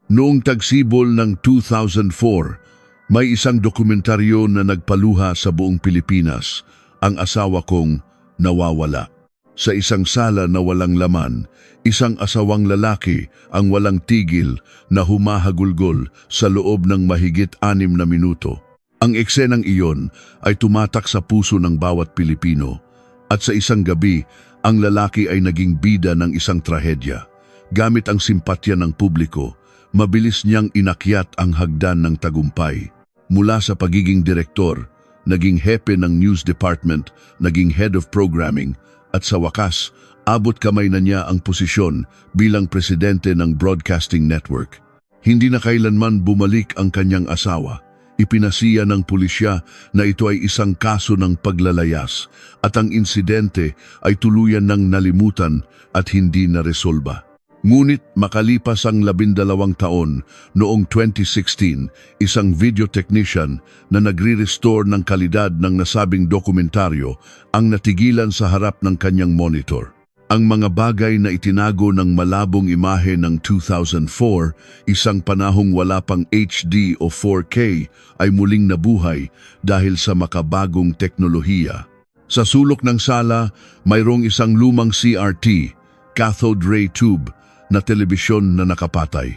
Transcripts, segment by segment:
Noong tagsibol ng 2004, may isang dokumentaryo na nagpaluha sa buong Pilipinas, ang asawa kong nawawala. Sa isang sala na walang laman, isang asawang lalaki ang walang tigil na humahagulgol sa loob ng mahigit 6 na minuto. Ang eksenang iyon ay tumatak sa puso ng bawat Pilipino at sa isang gabi, ang lalaki ay naging bida ng isang trahedya. Gamit ang simpatya ng publiko, mabilis niyang inakyat ang hagdan ng tagumpay. Mula sa pagiging direktor, naging hepe ng news department, naging head of programming, at sa wakas, abot kamay na niya ang posisyon bilang presidente ng broadcasting network. Hindi na kailanman bumalik ang kanyang asawa. Ipinasiya ng pulisya na ito ay isang kaso ng paglalayas at ang insidente ay tuluyan ng nalimutan at hindi naresolba. Ngunit makalipas ang 12 taon, noong 2016, isang video technician na nagre-restore ng kalidad ng nasabing dokumentaryo ang natigilan sa harap ng kanyang monitor. Ang mga bagay na itinago ng malabong imahe ng 2004, isang panahong wala pang HD o 4K, ay muling nabuhay dahil sa makabagong teknolohiya. Sa sulok ng sala, mayroong isang lumang CRT, cathode ray tube, na telebisyon na nakapatay.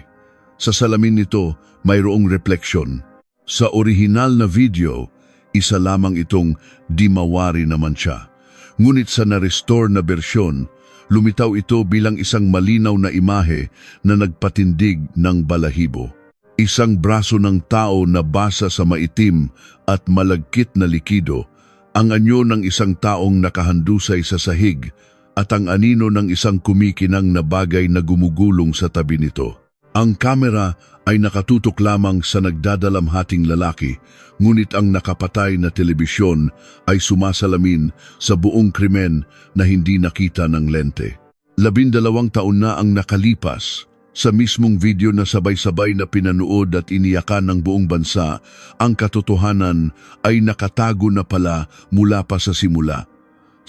Sa salamin nito, mayroong refleksyon. Sa orihinal na video, isa lamang itong di mawari naman siya. Ngunit sa na-restore na bersyon, lumitaw ito bilang isang malinaw na imahe na nagpatindig ng balahibo. Isang braso ng tao na basa sa maitim at malagkit na likido, ang anyo ng isang taong nakahandusay sa sahig, at ang anino ng isang kumikinang na bagay na gumugulong sa tabi nito. Ang kamera ay nakatutok lamang sa nagdadalamhating lalaki, ngunit ang nakapatay na telebisyon ay sumasalamin sa buong krimen na hindi nakita ng lente. 12 taon na ang nakalipas. Sa mismong video na sabay-sabay na pinanood at iniyakan ng buong bansa, ang katotohanan ay nakatago na pala mula pa sa simula.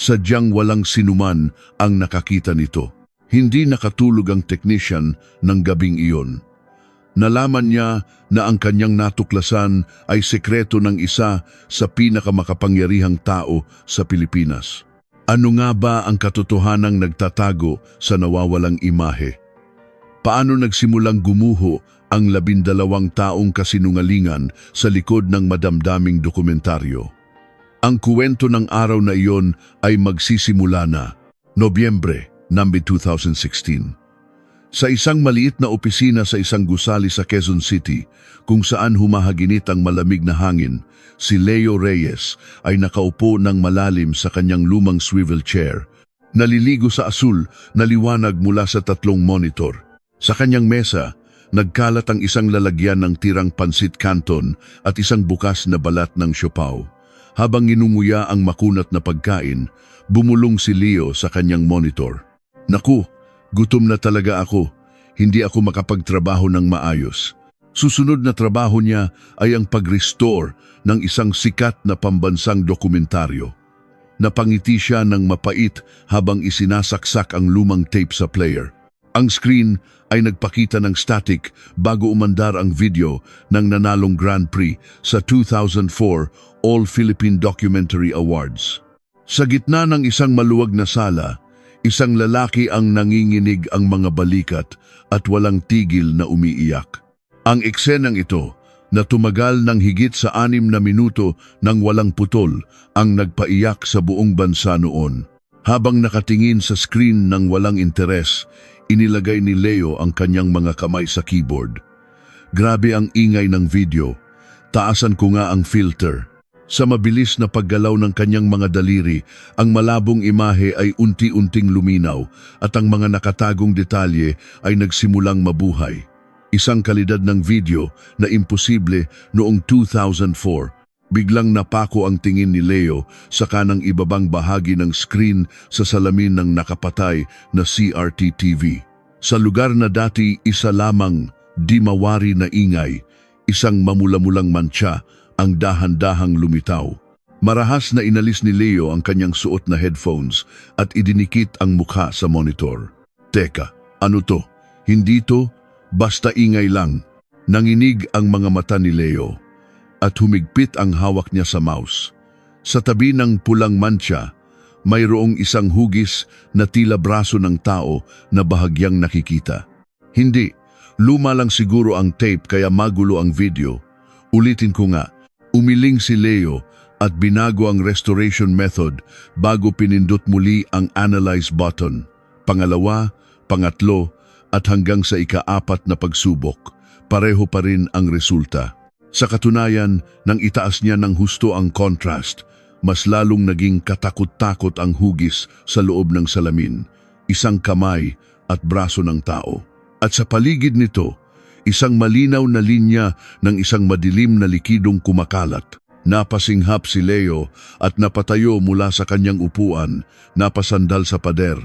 Sadyang walang sinuman ang nakakita nito. Hindi nakatulog ang technician ng gabing iyon. Nalaman niya na ang kanyang natuklasan ay sekreto ng isa sa pinakamakapangyarihang tao sa Pilipinas. Ano nga ba ang katotohanang nagtatago sa nawawalang imahe? Paano nagsimulang gumuho ang 12 taong kasinungalingan sa likod ng madamdaming dokumentaryo? Ang kuwento ng araw na iyon ay magsisimula na, Nobyembre, 2016. Sa isang maliit na opisina sa isang gusali sa Quezon City, kung saan humahaginit ang malamig na hangin, si Leo Reyes ay nakaupo ng malalim sa kanyang lumang swivel chair. Naliligo sa asul na liwanag mula sa 3 monitor. Sa kanyang mesa, nagkalat ang isang lalagyan ng tirang pansit canton at isang bukas na balat ng siopaw. Habang inunguya ang makunat na pagkain, bumulong si Leo sa kanyang monitor. Naku, gutom na talaga ako. Hindi ako makapagtrabaho ng maayos. Susunod na trabaho niya ay ang pag-restore ng isang sikat na pambansang dokumentaryo. Napangiti siya ng mapait habang isinasaksak ang lumang tape sa player. Ang screen ay nagpakita ng static bago umandar ang video ng nanalong Grand Prix sa 2004 All-Philippine Documentary Awards. Sa gitna ng isang maluwag na sala, isang lalaki ang nanginginig ang mga balikat at walang tigil na umiiyak. Ang eksenang ito, na tumagal ng higit sa 6 na minuto nang walang putol, ang nagpaiyak sa buong bansa noon. Habang nakatingin sa screen ng walang interes, inilagay ni Leo ang kanyang mga kamay sa keyboard. Grabe ang ingay ng video. Taasan ko nga ang filter. Sa mabilis na paggalaw ng kanyang mga daliri, ang malabong imahe ay unti-unting luminaw at ang mga nakatagong detalye ay nagsimulang mabuhay. Isang kalidad ng video na imposible noong 2004. Biglang napako ang tingin ni Leo sa kanang ibabang bahagi ng screen sa salamin ng nakapatay na CRT TV. Sa lugar na dati isa lamang di mawari na ingay, isang mamula-mulang mantsa ang dahan-dahang lumitaw. Marahas na inalis ni Leo ang kanyang suot na headphones at idinikit ang mukha sa monitor. Teka, ano to? Hindi to? Basta ingay lang. Nanginig ang mga mata ni Leo at humigpit ang hawak niya sa mouse. Sa tabi ng pulang mantsa, mayroong isang hugis na tila braso ng tao na bahagyang nakikita. Hindi, luma lang siguro ang tape kaya magulo ang video. Ulitin ko nga, umiling si Leo at binago ang restoration method bago pinindot muli ang analyze button. Pangalawa, pangatlo, at hanggang sa ika-4 na pagsubok, pareho pa rin ang resulta. Sa katunayan, nang itaas niya ng husto ang contrast, mas lalong naging katakot-takot ang hugis sa loob ng salamin, isang kamay at braso ng tao. At sa paligid nito, isang malinaw na linya ng isang madilim na likidong kumakalat. Napasinghap si Leo at napatayo mula sa kanyang upuan, napasandal sa pader.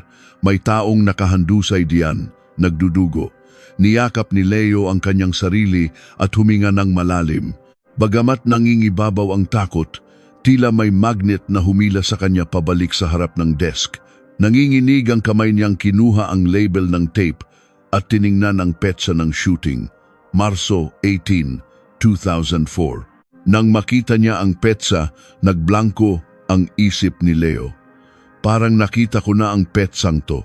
May taong nakahandusay diyan, nagdudugo. Niyakap ni Leo ang kanyang sarili at huminga ng malalim. Bagamat nangingibabaw ang takot, tila may magnet na humila sa kanya pabalik sa harap ng desk. Nanginginig ang kamay niyang kinuha ang label ng tape at tiningnan ang petsa ng shooting. Marso 18, 2004. Nang makita niya ang petsa, nagblangko ang isip ni Leo. Parang nakita ko na ang petsang to.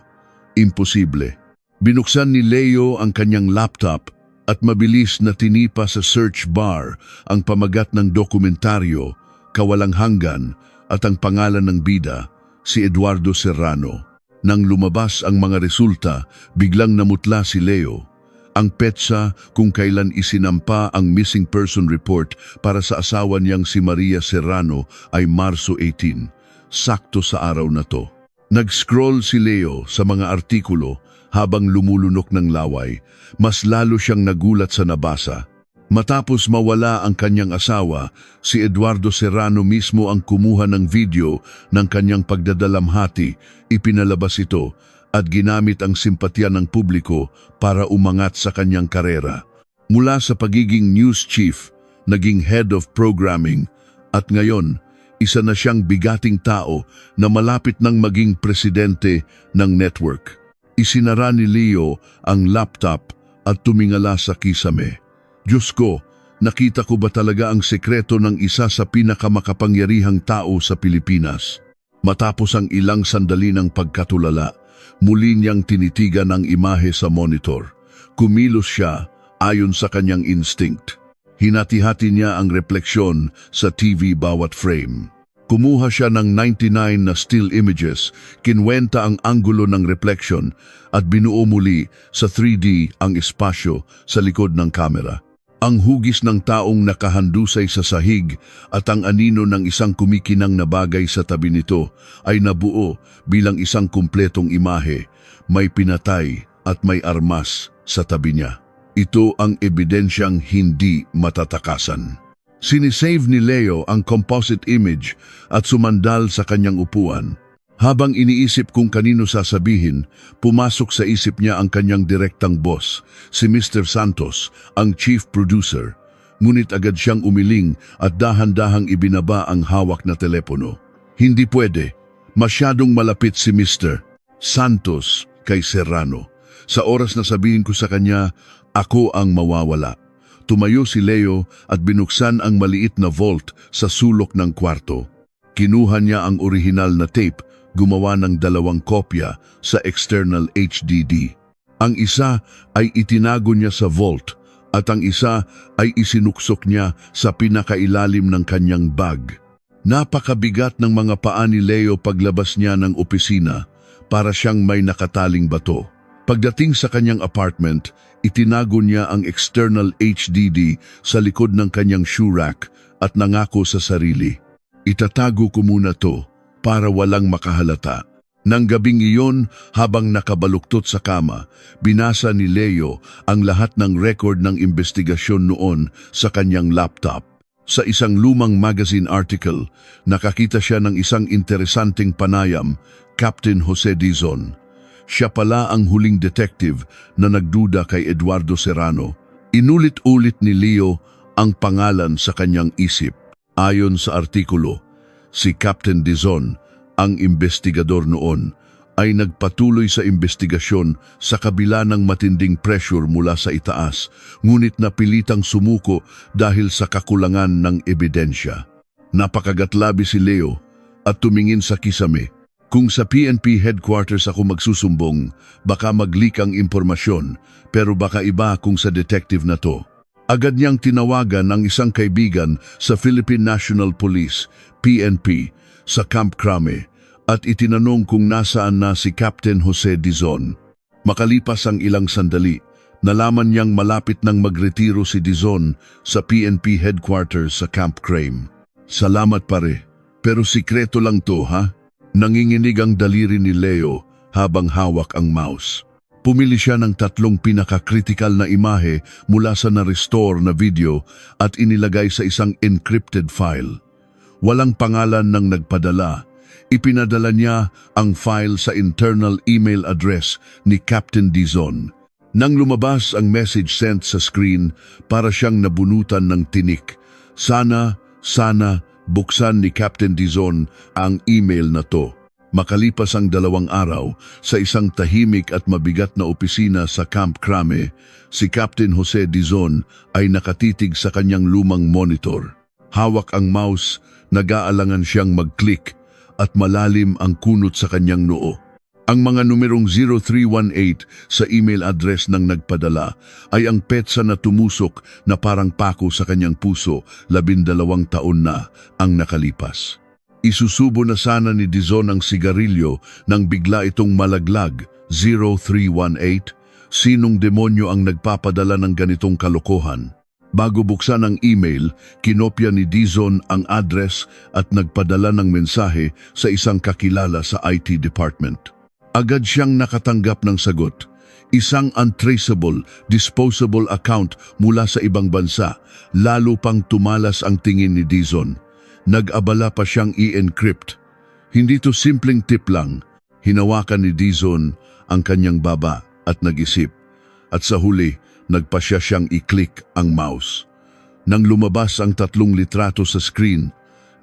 Imposible. Binuksan ni Leo ang kanyang laptop at mabilis na tinipa sa search bar ang pamagat ng dokumentaryo, Kawalang Hanggan at ang pangalan ng bida, si Eduardo Serrano. Nang lumabas ang mga resulta, biglang namutla si Leo. Ang petsa kung kailan isinampa ang missing person report para sa asawa niyang si Maria Serrano ay Marso 18, sakto sa araw na to. Nag-scroll si Leo sa mga artikulo habang lumulunok ng laway. Mas lalo siyang nagulat sa nabasa. Matapos mawala ang kanyang asawa, si Eduardo Serrano mismo ang kumuha ng video ng kanyang pagdadalamhati, ipinalabas ito at ginamit ang simpatya ng publiko para umangat sa kanyang karera. Mula sa pagiging news chief, naging head of programming, at ngayon, isa na siyang bigating tao na malapit nang maging presidente ng network. Isinara ni Leo ang laptop at tumingala sa kisame. Diyos ko, nakita ko ba talaga ang sekreto ng isa sa pinakamakapangyarihang tao sa Pilipinas? Matapos ang ilang sandali ng pagkatulala, muli niyang tinitigan ang imahe sa monitor. Kumilos siya ayon sa kanyang instinct. Hinati-hati niya ang refleksyon sa TV bawat frame. Kumuha siya ng 99 na still images, kinwenta ang anggulo ng reflection at binuo muli sa 3D ang espasyo sa likod ng kamera. Ang hugis ng taong nakahandusay sa sahig at ang anino ng isang kumikinang na bagay sa tabi nito ay nabuo bilang isang kumpletong imahe. May pinatay at may armas sa tabi niya. Ito ang ebidensyang hindi matatakasan. Sinisave ni Leo ang composite image at sumandal sa kanyang upuan. Habang iniisip kung kanino sasabihin, pumasok sa isip niya ang kanyang direktang boss, si Mr. Santos, ang chief producer. Ngunit agad siyang umiling at dahan-dahang ibinaba ang hawak na telepono. Hindi pwede. Masyadong malapit si Mr. Santos kay Serrano. Sa oras na sabihin ko sa kanya, ako ang mawawala. Tumayo si Leo at binuksan ang maliit na vault sa sulok ng kwarto. Kinuha niya ang orihinal na tape, gumawa ng 2 kopya sa external HDD. Ang isa ay itinago niya sa vault at ang isa ay isinuksok niya sa pinakailalim ng kanyang bag. Napakabigat ng mga paa ni Leo paglabas niya ng opisina, para siyang may nakataling bato. Pagdating sa kanyang apartment, itinago niya ang external HDD sa likod ng kanyang shoe rack at nangako sa sarili. Itatago ko muna to para walang makahalata. Nang gabing iyon, habang nakabaluktot sa kama, binasa ni Leo ang lahat ng record ng investigasyon noon sa kanyang laptop. Sa isang lumang magazine article, nakakita siya ng isang interesanteng panayam, Captain Jose Dizon. Siya pala ang huling detective na nagduda kay Eduardo Serrano. Inulit-ulit ni Leo ang pangalan sa kanyang isip. Ayon sa artikulo, si Captain Dizon, ang investigador noon, ay nagpatuloy sa investigasyon sa kabila ng matinding pressure mula sa itaas, ngunit napilitang sumuko dahil sa kakulangan ng ebidensya. Napakagatlabi si Leo at tumingin sa kisame. Kung sa PNP headquarters ako magsusumbong, baka mag-leak ang impormasyon, pero baka iba kung sa detective na to. Agad niyang tinawagan ang isang kaibigan sa Philippine National Police, PNP, sa Camp Crame at itinanong kung nasaan na si Captain Jose Dizon. Makalipas ang ilang sandali, nalaman niyang malapit nang magretiro si Dizon sa PNP headquarters sa Camp Crame. Salamat pare, pero sikreto lang to ha? Nanginginig ang daliri ni Leo habang hawak ang mouse. Pumili siya ng 3 pinaka-critical na imahe mula sa na-restore na video at inilagay sa isang encrypted file. Walang pangalan ng nagpadala. Ipinadala niya ang file sa internal email address ni Captain Dizon. Nang lumabas ang message sent sa screen, para siyang nabunutan ng tinik. Sana buksan ni Captain Dizon ang email na to. Makalipas ang 2 araw, sa isang tahimik at mabigat na opisina sa Camp Crame, si Captain Jose Dizon ay nakatitig sa kanyang lumang monitor. Hawak ang mouse, nag-aalangan siyang mag-click at malalim ang kunot sa kanyang noo. Ang mga numerong 0318 sa email address ng nagpadala ay ang petsa na tumusok na parang pako sa kanyang puso, 12 taon na ang nakalipas. Isusubo na sana ni Dizon ang sigarilyo nang bigla itong malaglag. 0318, sinong demonyo ang nagpapadala ng ganitong kalokohan? Bago buksan ang email, kinopya ni Dizon ang address at nagpadala ng mensahe sa isang kakilala sa IT department. Agad siyang nakatanggap ng sagot. Isang untraceable, disposable account mula sa ibang bansa. Lalo pang tumalas ang tingin ni Dizon. Nag-abala pa siyang i-encrypt. Hindi to simpleng tip lang. Hinawakan ni Dizon ang kanyang baba at nag-isip. At sa huli, nagpasya siyang i-click ang mouse. Nang lumabas ang 3 litrato sa screen,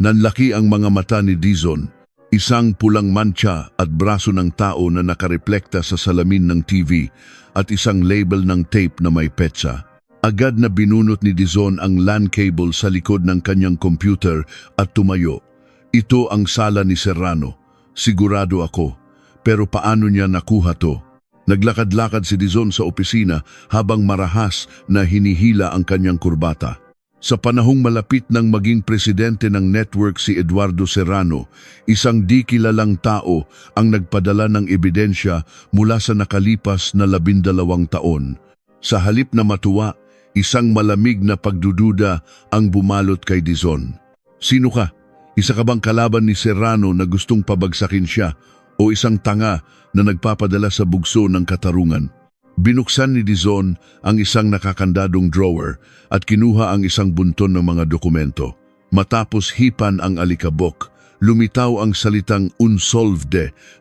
nanlaki ang mga mata ni Dizon. Isang pulang mantsa at braso ng tao na nakarepлекta sa salamin ng TV at isang label ng tape na may petsa. Agad na binunot ni Dizon ang LAN cable sa likod ng kanyang computer at tumayo. Ito ang sala ni Serrano. Sigurado ako. Pero paano niya nakuha to? Naglakad-lakad si Dizon sa opisina habang marahas na hinihila ang kanyang kurbata. Sa panahong malapit ng maging presidente ng network si Eduardo Serrano, isang di kilalang tao ang nagpadala ng ebidensya mula sa nakalipas na 12 taon. Sa halip na matuwa, isang malamig na pagdududa ang bumalot kay Dizon. Sino ka? Isa ka bang kalaban ni Serrano na gustong pabagsakin siya o isang tanga na nagpapadala sa bugso ng katarungan? Binuksan ni Dizon ang isang nakakandadong drawer at kinuha ang isang bunton ng mga dokumento. Matapos hipan ang alikabok, lumitaw ang salitang unsolved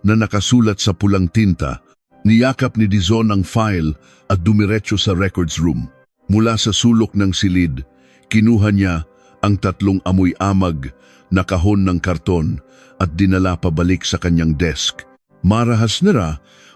na nakasulat sa pulang tinta. Niyakap ni Dizon ang file at dumiretso sa records room. Mula sa sulok ng silid, kinuha niya ang 3 amoy-amag na kahon ng karton at dinala pabalik sa kanyang desk.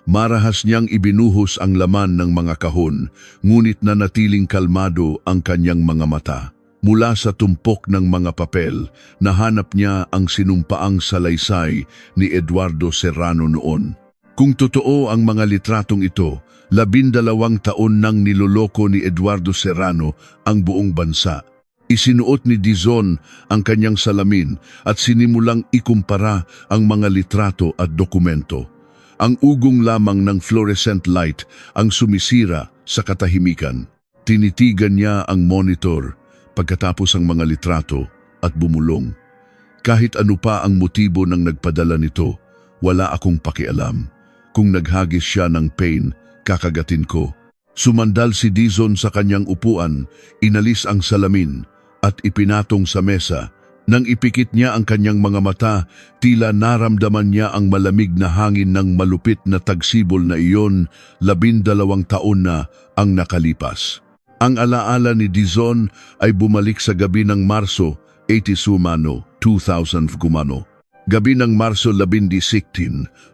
Marahas niyang ibinuhos ang laman ng mga kahon, ngunit nanatiling kalmado ang kanyang mga mata. Mula sa tumpok ng mga papel, nahanap niya ang sinumpaang salaysay ni Eduardo Serrano noon. Kung totoo ang mga litratong ito, 12 taon nang niloloko ni Eduardo Serrano ang buong bansa. Isinuot ni Dizon ang kanyang salamin at sinimulang ikumpara ang mga litrato at dokumento. Ang ugong lamang ng fluorescent light ang sumisira sa katahimikan. Tinitigan niya ang monitor pagkatapos ang mga litrato at bumulong. Kahit ano pa ang motibo ng nagpadala nito, wala akong pakialam. Kung naghagis siya ng pain, kakagatin ko. Sumandal si Dizon sa kanyang upuan, inalis ang salamin at ipinatong sa mesa. Nang ipikit niya ang kanyang mga mata, tila naramdaman niya ang malamig na hangin ng malupit na tagsibol na iyon. 12 taon na ang nakalipas. Ang alaala ni Dizon ay bumalik sa gabi ng Marso, 80 2000 Gumano. Gabi ng Marso 16,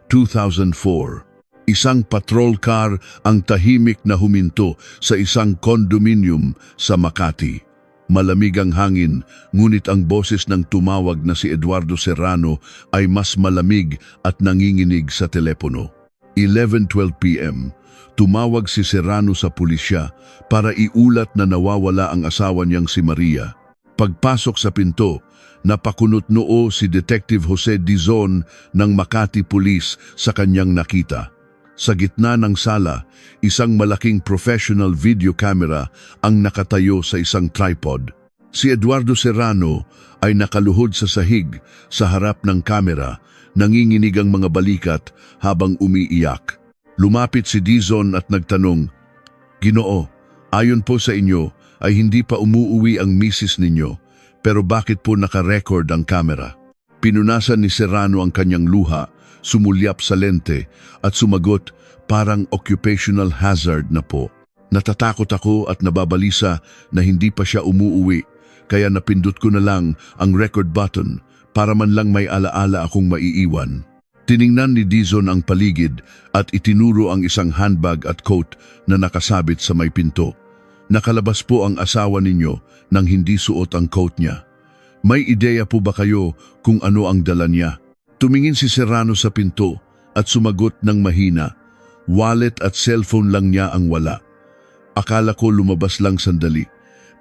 2004. Isang patrol car ang tahimik na huminto sa isang condominium sa Makati. Malamig ang hangin, ngunit ang boses ng tumawag na si Eduardo Serrano ay mas malamig at nanginginig sa telepono. 11:12 p.m. Tumawag si Serrano sa pulisya para iulat na nawawala ang asawa niyang si Maria. Pagpasok sa pinto, napakunot-noo si Detective Jose Dizon ng Makati Police sa kanyang nakita. Sa gitna ng sala, isang malaking professional video camera ang nakatayo sa isang tripod. Si Eduardo Serrano ay nakaluhod sa sahig sa harap ng kamera, nanginginig ang mga balikat habang umiiyak. Lumapit si Dizon at nagtanong, "Ginoo, ayon po sa inyo ay hindi pa umuuwi ang misis ninyo, pero bakit po naka-record ang kamera?" Pinunasan ni Serrano ang kanyang luha, sumulyap sa lente at sumagot, "Parang occupational hazard na po. Natatakot ako at nababalisa na hindi pa siya umuuwi, kaya napindot ko na lang ang record button para man lang may alaala akong maiiwan." Tiningnan ni Dizon ang paligid at itinuro ang isang handbag at coat na nakasabit sa may pinto. "Nakalabas po ang asawa ninyo nang hindi suot ang coat niya. May ideya po ba kayo kung ano ang dala niya?" Tumingin si Serrano sa pinto at sumagot ng mahina, "Wallet at cellphone lang niya ang wala. Akala ko lumabas lang sandali,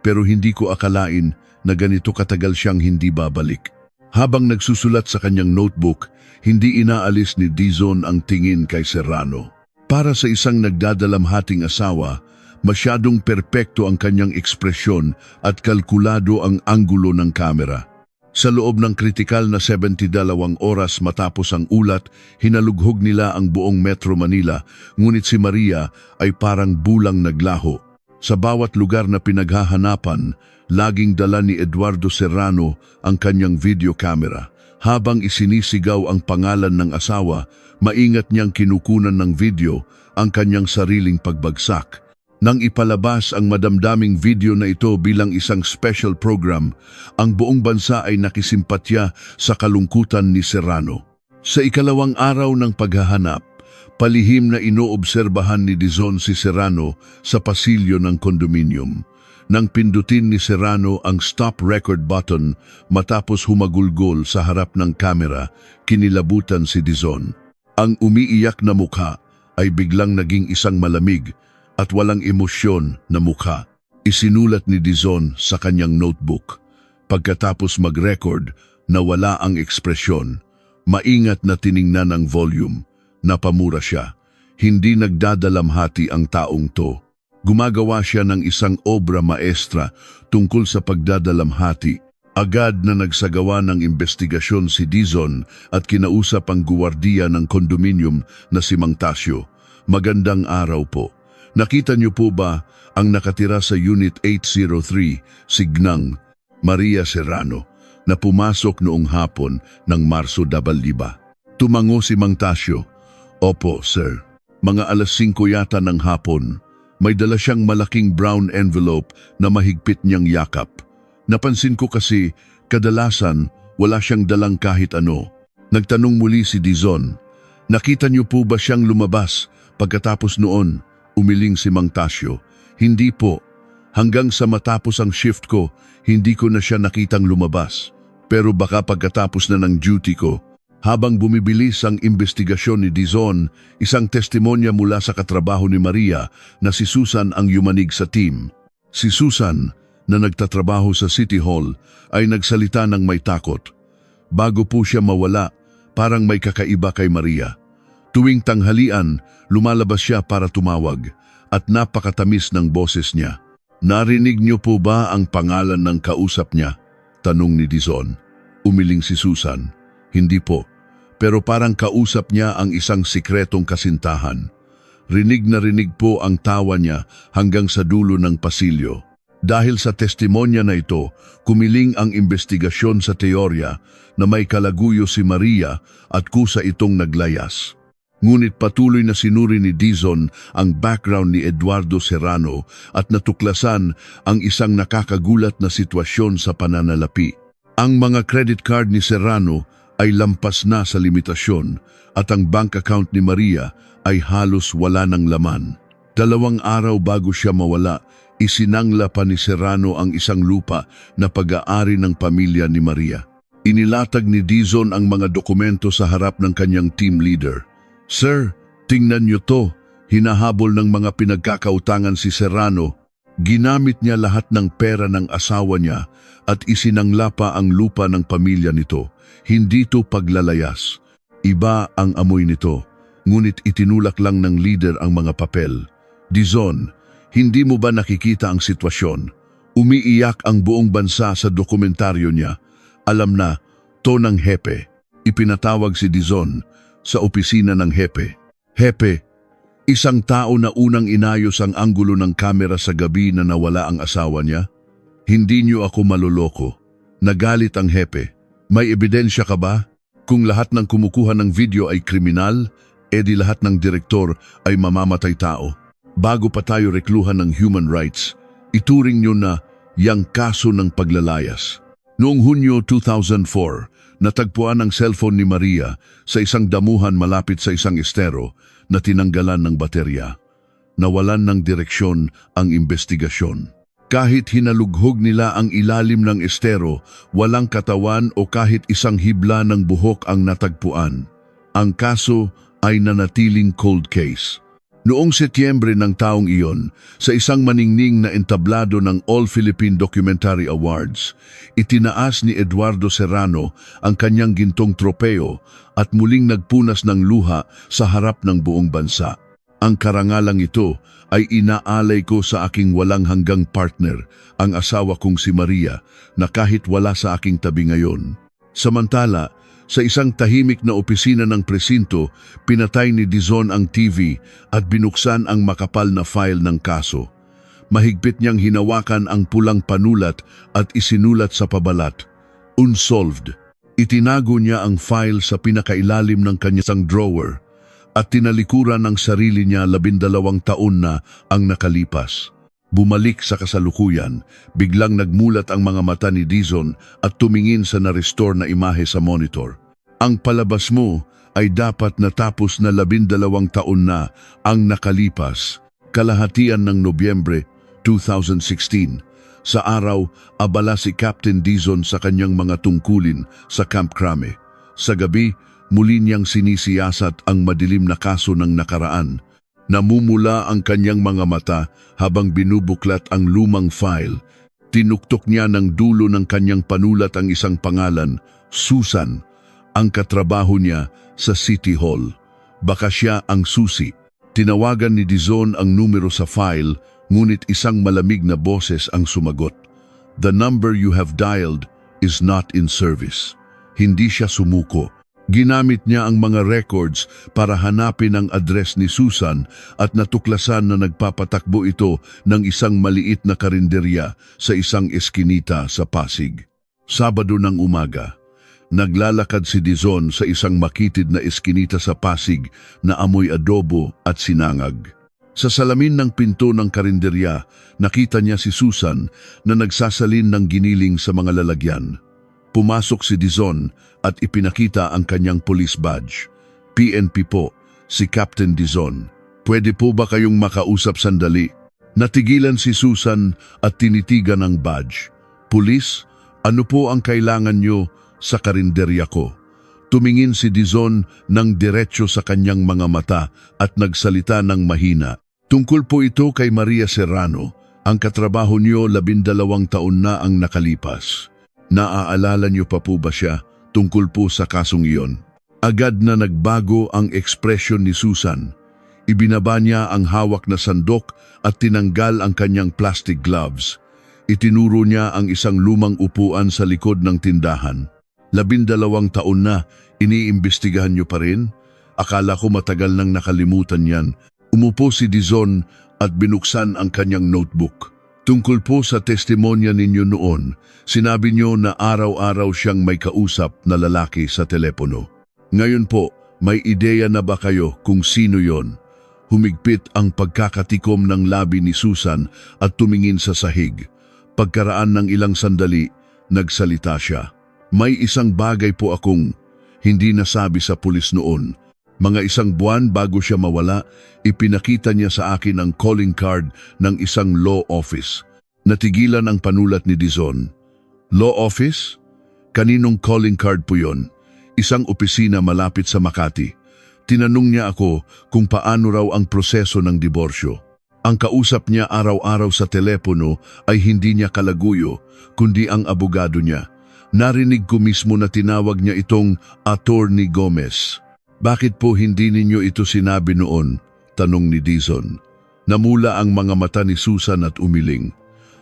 pero hindi ko akalain na ganito katagal siyang hindi babalik." Habang nagsusulat sa kanyang notebook, hindi inaalis ni Dizon ang tingin kay Serrano. Para sa isang nagdadalamhating asawa, masyadong perpekto ang kanyang ekspresyon at kalkulado ang anggulo ng kamera. Sa loob ng kritikal na 72 oras matapos ang ulat, hinalughog nila ang buong Metro Manila, ngunit si Maria ay parang bulang naglaho. Sa bawat lugar na pinaghahanapan, laging dala ni Eduardo Serrano ang kanyang video camera. Habang isinisigaw ang pangalan ng asawa, maingat niyang kinukunan ng video ang kanyang sariling pagbagsak. Nang ipalabas ang madamdaming video na ito bilang isang special program, ang buong bansa ay nakisimpatya sa kalungkutan ni Serrano. Sa ikalawang araw ng paghahanap, palihim na inoobserbahan ni Dizon si Serrano sa pasilyo ng kondominium. Nang pindutin ni Serrano ang stop record button matapos humagulgol sa harap ng kamera, kinilabutan si Dizon. Ang umiiyak na mukha ay biglang naging isang malamig at walang emosyon na mukha. Isinulat ni Dizon sa kanyang notebook. Pagkatapos mag-record, nawala ang ekspresyon. Maingat na tiningnan ang volume. Napamura siya. Hindi nagdadalamhati ang taong to. Gumagawa siya ng isang obra maestra tungkol sa pagdadalamhati. Agad na nagsagawa ng investigasyon si Dizon at kinausap ang guwardiya ng kondominium na si Mang Tasio. "Magandang araw po. Nakita niyo po ba ang nakatira sa Unit 803, Signang, Maria Serrano, na pumasok noong hapon ng Marso 2? Tumango si Mang Tasio. "Opo, sir. Mga 5:00 yata ng hapon. May dala siyang malaking brown envelope na mahigpit niyang yakap. Napansin ko kasi kadalasan wala siyang dalang kahit ano." Nagtanong muli si Dizon, "Nakita niyo po ba siyang lumabas pagkatapos noon?" Umiling si Mang Tasio, "Hindi po. Hanggang sa matapos ang shift ko, hindi ko na siya nakitang lumabas. Pero baka pagkatapos na ng duty ko." Habang bumibilis ang investigasyon ni Dizon, isang testimonya mula sa katrabaho ni Maria na si Susan ang yumanig sa team. Si Susan, na nagtatrabaho sa City Hall, ay nagsalita ng may takot. Bago po siya mawala, parang may kakaiba kay Maria. Tuwing tanghalian, lumalabas siya para tumawag at napakatamis ng boses niya. "Narinig niyo po ba ang pangalan ng kausap niya?" tanong ni Dizon. Umiling si Susan, "Hindi po, pero parang kausap niya ang isang sikretong kasintahan. Rinig na rinig po ang tawa niya hanggang sa dulo ng pasilyo." Dahil sa testimonya na ito, kumiling ang investigasyon sa teorya na may kalaguyo si Maria at kusa itong naglayas. Ngunit patuloy na sinuri ni Dizon ang background ni Eduardo Serrano at natuklasan ang isang nakakagulat na sitwasyon sa pananalapi. Ang mga credit card ni Serrano ay lampas na sa limitasyon at ang bank account ni Maria ay halos wala ng laman. 2 araw bago siya mawala, isinangla pa ni Serrano ang isang lupa na pag-aari ng pamilya ni Maria. Inilatag ni Dizon ang mga dokumento sa harap ng kanyang team leader. "Sir, tingnan niyo to." Hinahabol ng mga pinagkakautangan si Serrano. Ginamit niya lahat ng pera ng asawa niya at isinangla pa ang lupa ng pamilya nito. Hindi to paglalayas. Iba ang amoy nito, ngunit itinulak lang ng leader ang mga papel. "Dizon, hindi mo ba nakikita ang sitwasyon?" Umiiyak ang buong bansa sa dokumentaryo niya. Alam na, to ng hepe. Ipinatawag si Dizon sa opisina ng hepe. "Hepe, isang tao na unang inayos ang anggulo ng kamera sa gabi na nawala ang asawa niya? Hindi niyo ako maloloko." Nagalit ang hepe. "May ebidensya ka ba? Kung lahat ng kumukuha ng video ay kriminal, edi lahat ng direktor ay mamamatay tao. Bago pa tayo rekluhan ng human rights, ituring niyo na yang kaso ng paglalayas." Noong Hunyo 2004, natagpuan ang cellphone ni Maria sa isang damuhan malapit sa isang estero na tinanggalan ng baterya. Nawalan ng direksyon ang investigasyon. Kahit hinalughog nila ang ilalim ng estero, walang katawan o kahit isang hibla ng buhok ang natagpuan. Ang kaso ay nanatiling cold case. Noong Setyembre ng taong iyon, sa isang maningning na entablado ng All Philippine Documentary Awards, itinaas ni Eduardo Serrano ang kanyang gintong tropeo at muling nagpunas ng luha sa harap ng buong bansa. "Ang karangalang ito ay inaalay ko sa aking walang hanggang partner, ang asawa kong si Maria, na kahit wala sa aking tabi ngayon." Samantala, sa isang tahimik na opisina ng presinto, pinatay ni Dizon ang TV at binuksan ang makapal na file ng kaso. Mahigpit niyang hinawakan ang pulang panulat at isinulat sa pabalat, "Unsolved." Itinago niya ang file sa pinakailalim ng kanyang drawer at tinalikuran ang sarili niya. 12 taon na ang nakalipas. Bumalik sa kasalukuyan, biglang nagmulat ang mga mata ni Dizon at tumingin sa na-restore na imahe sa monitor. "Ang palabas mo ay dapat natapos na 12 taon na ang nakalipas." Kalahatian ng Nobyembre 2016. Sa araw, abala si Captain Dizon sa kanyang mga tungkulin sa Camp Crame. Sa gabi, muli niyang sinisiyasat ang madilim na kaso ng nakaraan. Namumula ang kanyang mga mata habang binubuklat ang lumang file. Tinuktok niya ng dulo ng kanyang panulat ang isang pangalan, Susan, ang katrabaho niya sa City Hall. Baka siya ang susi. Tinawagan ni Dizon ang numero sa file, ngunit isang malamig na boses ang sumagot. "The number you have dialed is not in service." Hindi siya sumuko. Ginamit niya ang mga records para hanapin ang address ni Susan at natuklasan na nagpapatakbo ito ng isang maliit na karinderya sa isang eskinita sa Pasig. Sabado ng umaga, naglalakad si Dizon sa isang makitid na eskinita sa Pasig na amoy adobo at sinangag. Sa salamin ng pinto ng karinderya, nakita niya si Susan na nagsasalin ng giniling sa mga lalagyan. Pumasok si Dizon at ipinakita ang kanyang police badge. "PNP po, si Captain Dizon. Pwede po ba kayong makausap sandali?" Natigilan si Susan at tinitigan ang badge. "Pulis, ano po ang kailangan nyo sa karinderya ko?" Tumingin si Dizon ng diretso sa kanyang mga mata at nagsalita ng mahina. "Tungkol po ito kay Maria Serrano. Ang katrabaho niyo 12 taon na ang nakalipas. Naaalala niyo pa po ba siya tungkol po sa kasong iyon?" Agad na nagbago ang ekspresyon ni Susan. Ibinaba niya ang hawak na sandok at tinanggal ang kanyang plastic gloves. Itinuro niya ang isang lumang upuan sa likod ng tindahan. 12 taon na, iniimbestigahan niyo pa rin? Akala ko matagal nang nakalimutan yan." Umupo si Dizon at binuksan ang kanyang notebook. "Tungkol po sa testimonya ninyo noon, sinabi niyo na araw-araw siyang may kausap na lalaki sa telepono. Ngayon po, may ideya na ba kayo kung sino yon?" Humigpit ang pagkakatikom ng labi ni Susan at tumingin sa sahig. Pagkaraan ng ilang sandali, nagsalita siya. "May isang bagay po akong hindi nasabi sa pulis noon. Mga isang buwan bago siya mawala, ipinakita niya sa akin ang calling card ng isang law office. Natigilan ang panulat ni Dizon. Law office? Kaninong calling card po yon? Isang opisina malapit sa Makati. Tinanong niya ako kung paano raw ang proseso ng diborsyo. Ang kausap niya araw-araw sa telepono ay hindi niya kalaguyo, kundi ang abogado niya. Narinig ko mismo na tinawag niya itong Attorney Gomez. Bakit po hindi ninyo ito sinabi noon? Tanong ni Dizon. Namula ang mga mata ni Susan at umiling.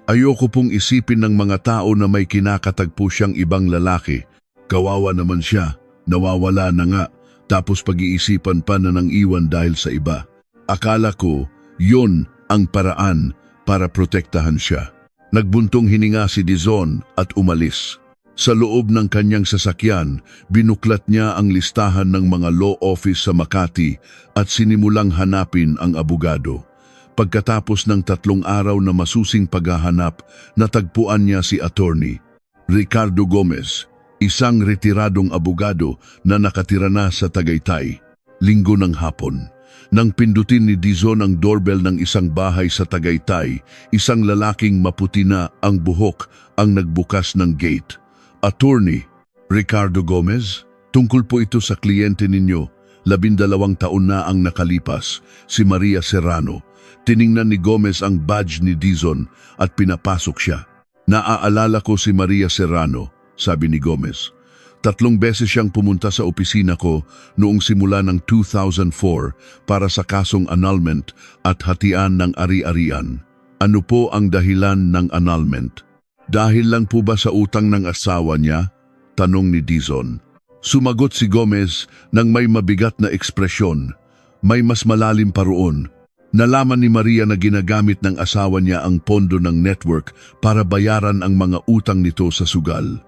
Ayoko pong isipin ng mga tao na may kinakatagpo siyang ibang lalaki. Kawawa naman siya, nawawala na nga, tapos pag-iisipan pa na nang iwan dahil sa iba. Akala ko, yon ang paraan para protektahan siya. Nagbuntong hininga si Dizon at umalis. Sa loob ng kanyang sasakyan, binuklat niya ang listahan ng mga law office sa Makati at sinimulang hanapin ang abogado. Pagkatapos ng 3 araw na masusing paghahanap, natagpuan niya si Attorney Ricardo Gomez, isang retiradong abogado na nakatira na sa Tagaytay. Linggo ng hapon. Nang pindutin ni Dizon ang doorbell ng isang bahay sa Tagaytay, isang lalaking maputi na ang buhok ang nagbukas ng gate. Attorney Ricardo Gomez, tungkol po ito sa kliyente ninyo. 12 taon na ang nakalipas, si Maria Serrano. Tiningnan ni Gomez ang badge ni Dizon at pinapasok siya. Naaalala ko si Maria Serrano, sabi ni Gomez. 3 beses siyang pumunta sa opisina ko noong simula ng 2004 para sa kasong annulment at hatian ng ari-arian. Ano po ang dahilan ng annulment? Dahil lang po ba sa utang ng asawa niya? Tanong ni Dizon. Sumagot si Gomez nang may mabigat na ekspresyon. May mas malalim pa roon. Nalaman ni Maria na ginagamit ng asawa niya ang pondo ng network para bayaran ang mga utang nito sa sugal.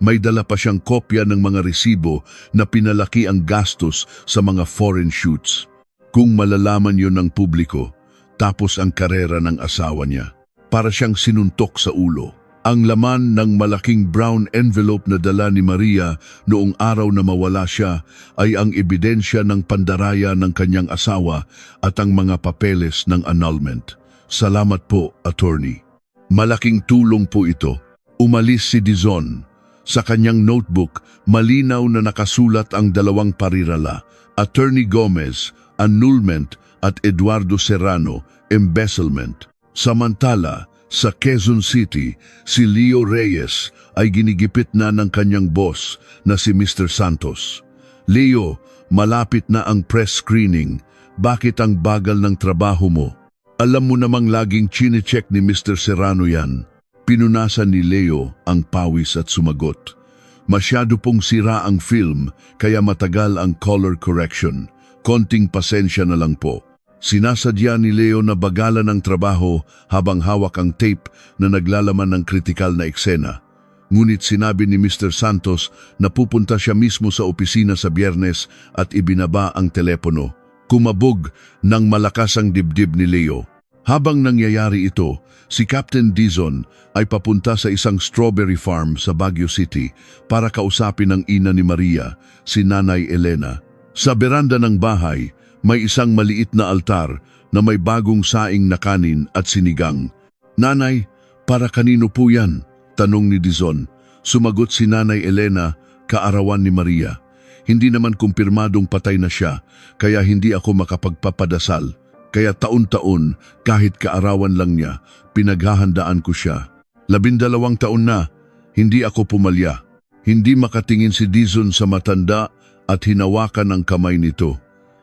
May dala pa siyang kopya ng mga resibo na pinalaki ang gastos sa mga foreign shoots. Kung malalaman yon ng publiko, tapos ang karera ng asawa niya. Para siyang sinuntok sa ulo. Ang laman ng malaking brown envelope na dala ni Maria noong araw na mawala siya ay ang ebidensya ng pandaraya ng kanyang asawa at ang mga papeles ng annulment. Salamat po, Attorney. Malaking tulong po ito. Umalis si Dizon. Sa kanyang notebook, malinaw na nakasulat ang 2 parirala, Attorney Gomez, annulment, at Eduardo Serrano, embezzlement. Samantala, sa Quezon City, si Leo Reyes ay ginigipit na ng kanyang boss na si Mr. Santos. Leo, malapit na ang press screening. Bakit ang bagal ng trabaho mo? Alam mo namang laging chine-check ni Mr. Serrano yan. Pinunasan ni Leo ang pawis at sumagot. Masyado pong sira ang film kaya matagal ang color correction. Konting pasensya na lang po. Sinasadya ni Leo na bagalan ang trabaho habang hawak ang tape na naglalaman ng kritikal na eksena. Ngunit sinabi ni Mr. Santos na pupunta siya mismo sa opisina sa Biyernes at ibinaba ang telepono. Kumabog ng malakas ang dibdib ni Leo. Habang nangyayari ito, si Captain Dizon ay papunta sa isang strawberry farm sa Baguio City para kausapin ang ina ni Maria, si Nanay Elena. Sa beranda ng bahay, may isang maliit na altar na may bagong saing na kanin at sinigang. Nanay, para kanino po yan? Tanong ni Dizon. Sumagot si Nanay Elena, kaarawan ni Maria. Hindi naman kumpirmadong patay na siya, kaya hindi ako makapagpapadasal. Kaya taon-taon, kahit kaarawan lang niya, pinaghahandaan ko siya. 12 taon na, hindi ako pumalya. Hindi makatingin si Dizon sa matanda at hinawakan ang kamay nito.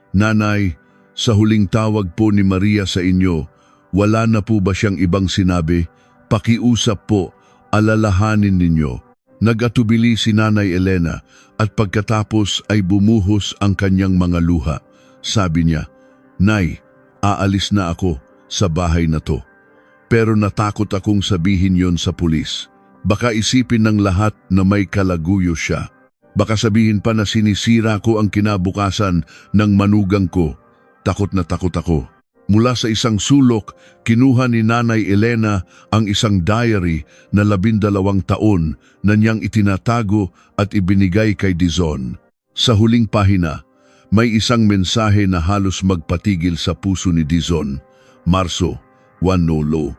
Nanay, sa huling tawag po ni Maria sa inyo, wala na po ba siyang ibang sinabi? Pakiusap po, alalahanin ninyo. Nag-atubili si Nanay Elena at pagkatapos ay bumuhos ang kanyang mga luha. Sabi niya, Nay, aalis na ako sa bahay na to. Pero natakot akong sabihin yon sa pulis. Baka isipin ng lahat na may kalaguyo siya. Baka sabihin pa na sinisira ko ang kinabukasan ng manugang ko. Takot na takot ako. Mula sa isang sulok, kinuha ni Nanay Elena ang isang diary na 12 taon na niyang itinatago at ibinigay kay Dizon. Sa huling pahina, may isang mensahe na halos magpatigil sa puso ni Dizon. Marso, 1 Nolo.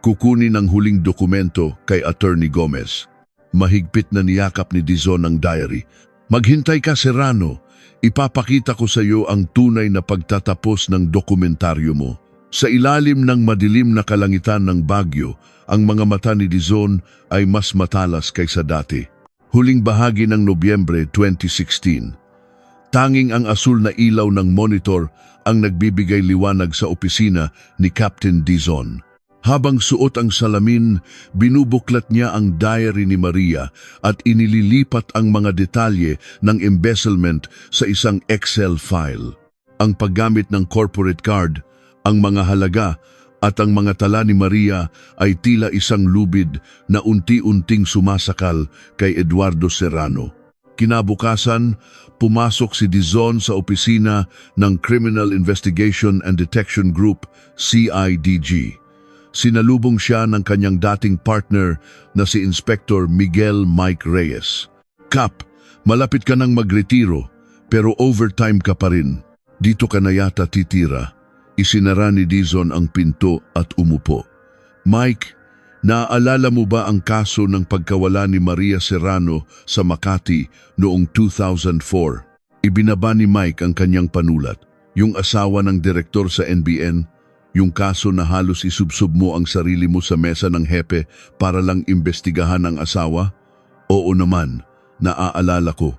Kukunin ang huling dokumento kay Attorney Gomez. Mahigpit na niyakap ni Dizon ang diary. Maghintay ka, Serrano. Ipapakita ko sa iyo ang tunay na pagtatapos ng dokumentaryo mo. Sa ilalim ng madilim na kalangitan ng Baguio, ang mga mata ni Dizon ay mas matalas kaysa dati. Huling bahagi ng Nobyembre 2016. Tanging ang asul na ilaw ng monitor ang nagbibigay liwanag sa opisina ni Captain Dizon. Habang suot ang salamin, binubuklat niya ang diary ni Maria at inililipat ang mga detalye ng embezzlement sa isang Excel file. Ang paggamit ng corporate card, ang mga halaga at ang mga tala ni Maria ay tila isang lubid na unti-unting sumasakal kay Eduardo Serrano. Kinabukasan, pumasok si Dizon sa opisina ng Criminal Investigation and Detection Group, CIDG. Sinalubong siya ng kanyang dating partner na si Inspector Miguel Mike Reyes. Kap, malapit ka nang magretiro pero overtime ka pa rin. Dito ka na yata titira. Isinara ni Dizon ang pinto at umupo. Mike, naaalala mo ba ang kaso ng pagkawala ni Maria Serrano sa Makati noong 2004? Ibinaba ni Mike ang kanyang panulat. Yung asawa ng direktor sa NBN, yung kaso na halos isubsob mo ang sarili mo sa mesa ng hepe para lang imbestigahan ang asawa? Oo naman, naaalala ko.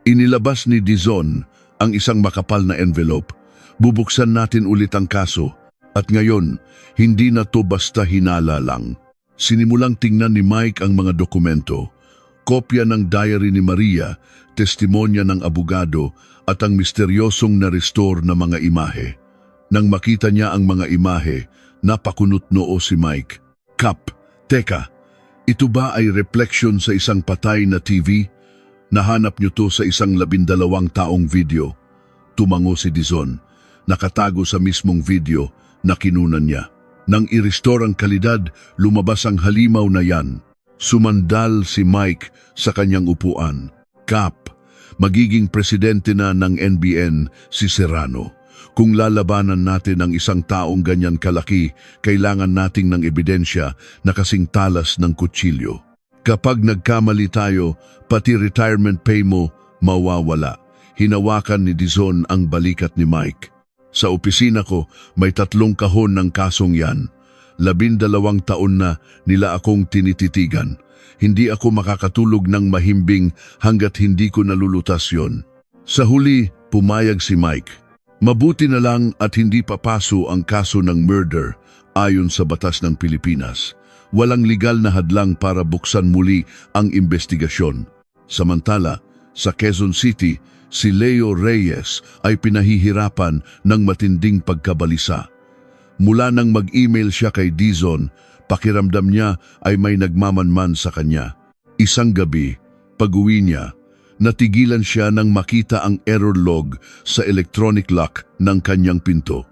Inilabas ni Dizon ang isang makapal na envelope. Bubuksan natin ulit ang kaso at ngayon, hindi na to basta hinala lang. Sinimulang tingnan ni Mike ang mga dokumento, kopya ng diary ni Maria, testimonya ng abogado at ang misteryosong na-restore na mga imahe. Nang makita niya ang mga imahe, napakunot noo si Mike. Kap, teka, ito ba ay reflection sa isang patay na TV? Nahanap niyo to sa isang 12 taong video. Tumango si Dizon. Nakatago sa mismong video na kinunan niya. Nang i-restore ang kalidad, lumabas ang halimaw na yan. Sumandal si Mike sa kanyang upuan. Kap, magiging presidente na ng NBN si Serrano. Kung lalabanan natin ang isang taong ganyan kalaki, kailangan nating ng ebidensya na kasing talas ng kutsilyo. Kapag nagkamali tayo, pati retirement pay mo mawawala. Hinawakan ni Dizon ang balikat ni Mike. Sa opisina ko, may 3 kahon ng kasong yan. 12 taon na nila akong tinititigan. Hindi ako makakatulog ng mahimbing hanggat hindi ko nalulutas yon. Sa huli, pumayag si Mike. Mabuti na lang at hindi papaso ang kaso ng murder ayon sa batas ng Pilipinas. Walang legal na hadlang para buksan muli ang investigasyon. Samantala, sa Quezon City, si Leo Reyes ay pinahihirapan ng matinding pagkabalisa. Mula nang mag-email siya kay Dizon, pakiramdam niya ay may nagmamanman sa kanya. Isang gabi, pag-uwi niya, natigilan siya nang makita ang error log sa electronic lock ng kanyang pinto.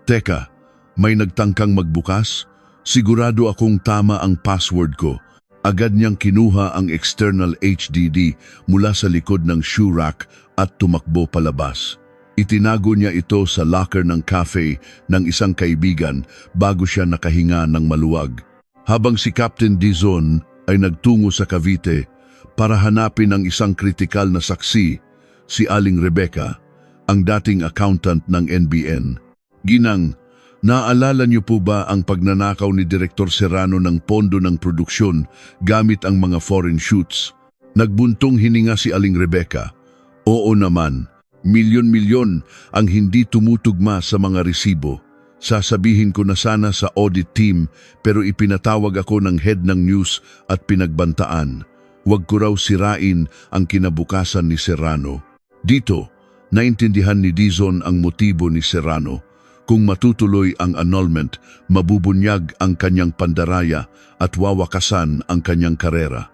Teka, may nagtangkang magbukas? Sigurado akong tama ang password ko. Agad niyang kinuha ang external HDD mula sa likod ng shoe rack at tumakbo palabas. Itinago niya ito sa locker ng cafe ng isang kaibigan bago siya nakahinga ng maluwag. Habang si Captain Dizon ay nagtungo sa Cavite para hanapin ang isang kritikal na saksi, si Aling Rebecca, ang dating accountant ng NBN. Ginang, naalala niyo po ba ang pagnanakaw ni Direktor Serrano ng pondo ng produksyon gamit ang mga foreign shoots? Nagbuntong hininga si Aling Rebecca. Oo naman, milyon-milyon ang hindi tumutugma sa mga resibo. Sasabihin ko na sana sa audit team pero ipinatawag ako ng head ng news at pinagbantaan. Huwag ko raw sirain ang kinabukasan ni Serrano. Dito, naintindihan ni Dizon ang motibo ni Serrano. Kung matutuloy ang annulment, mabubunyag ang kanyang pandaraya at wawakasan ang kanyang karera.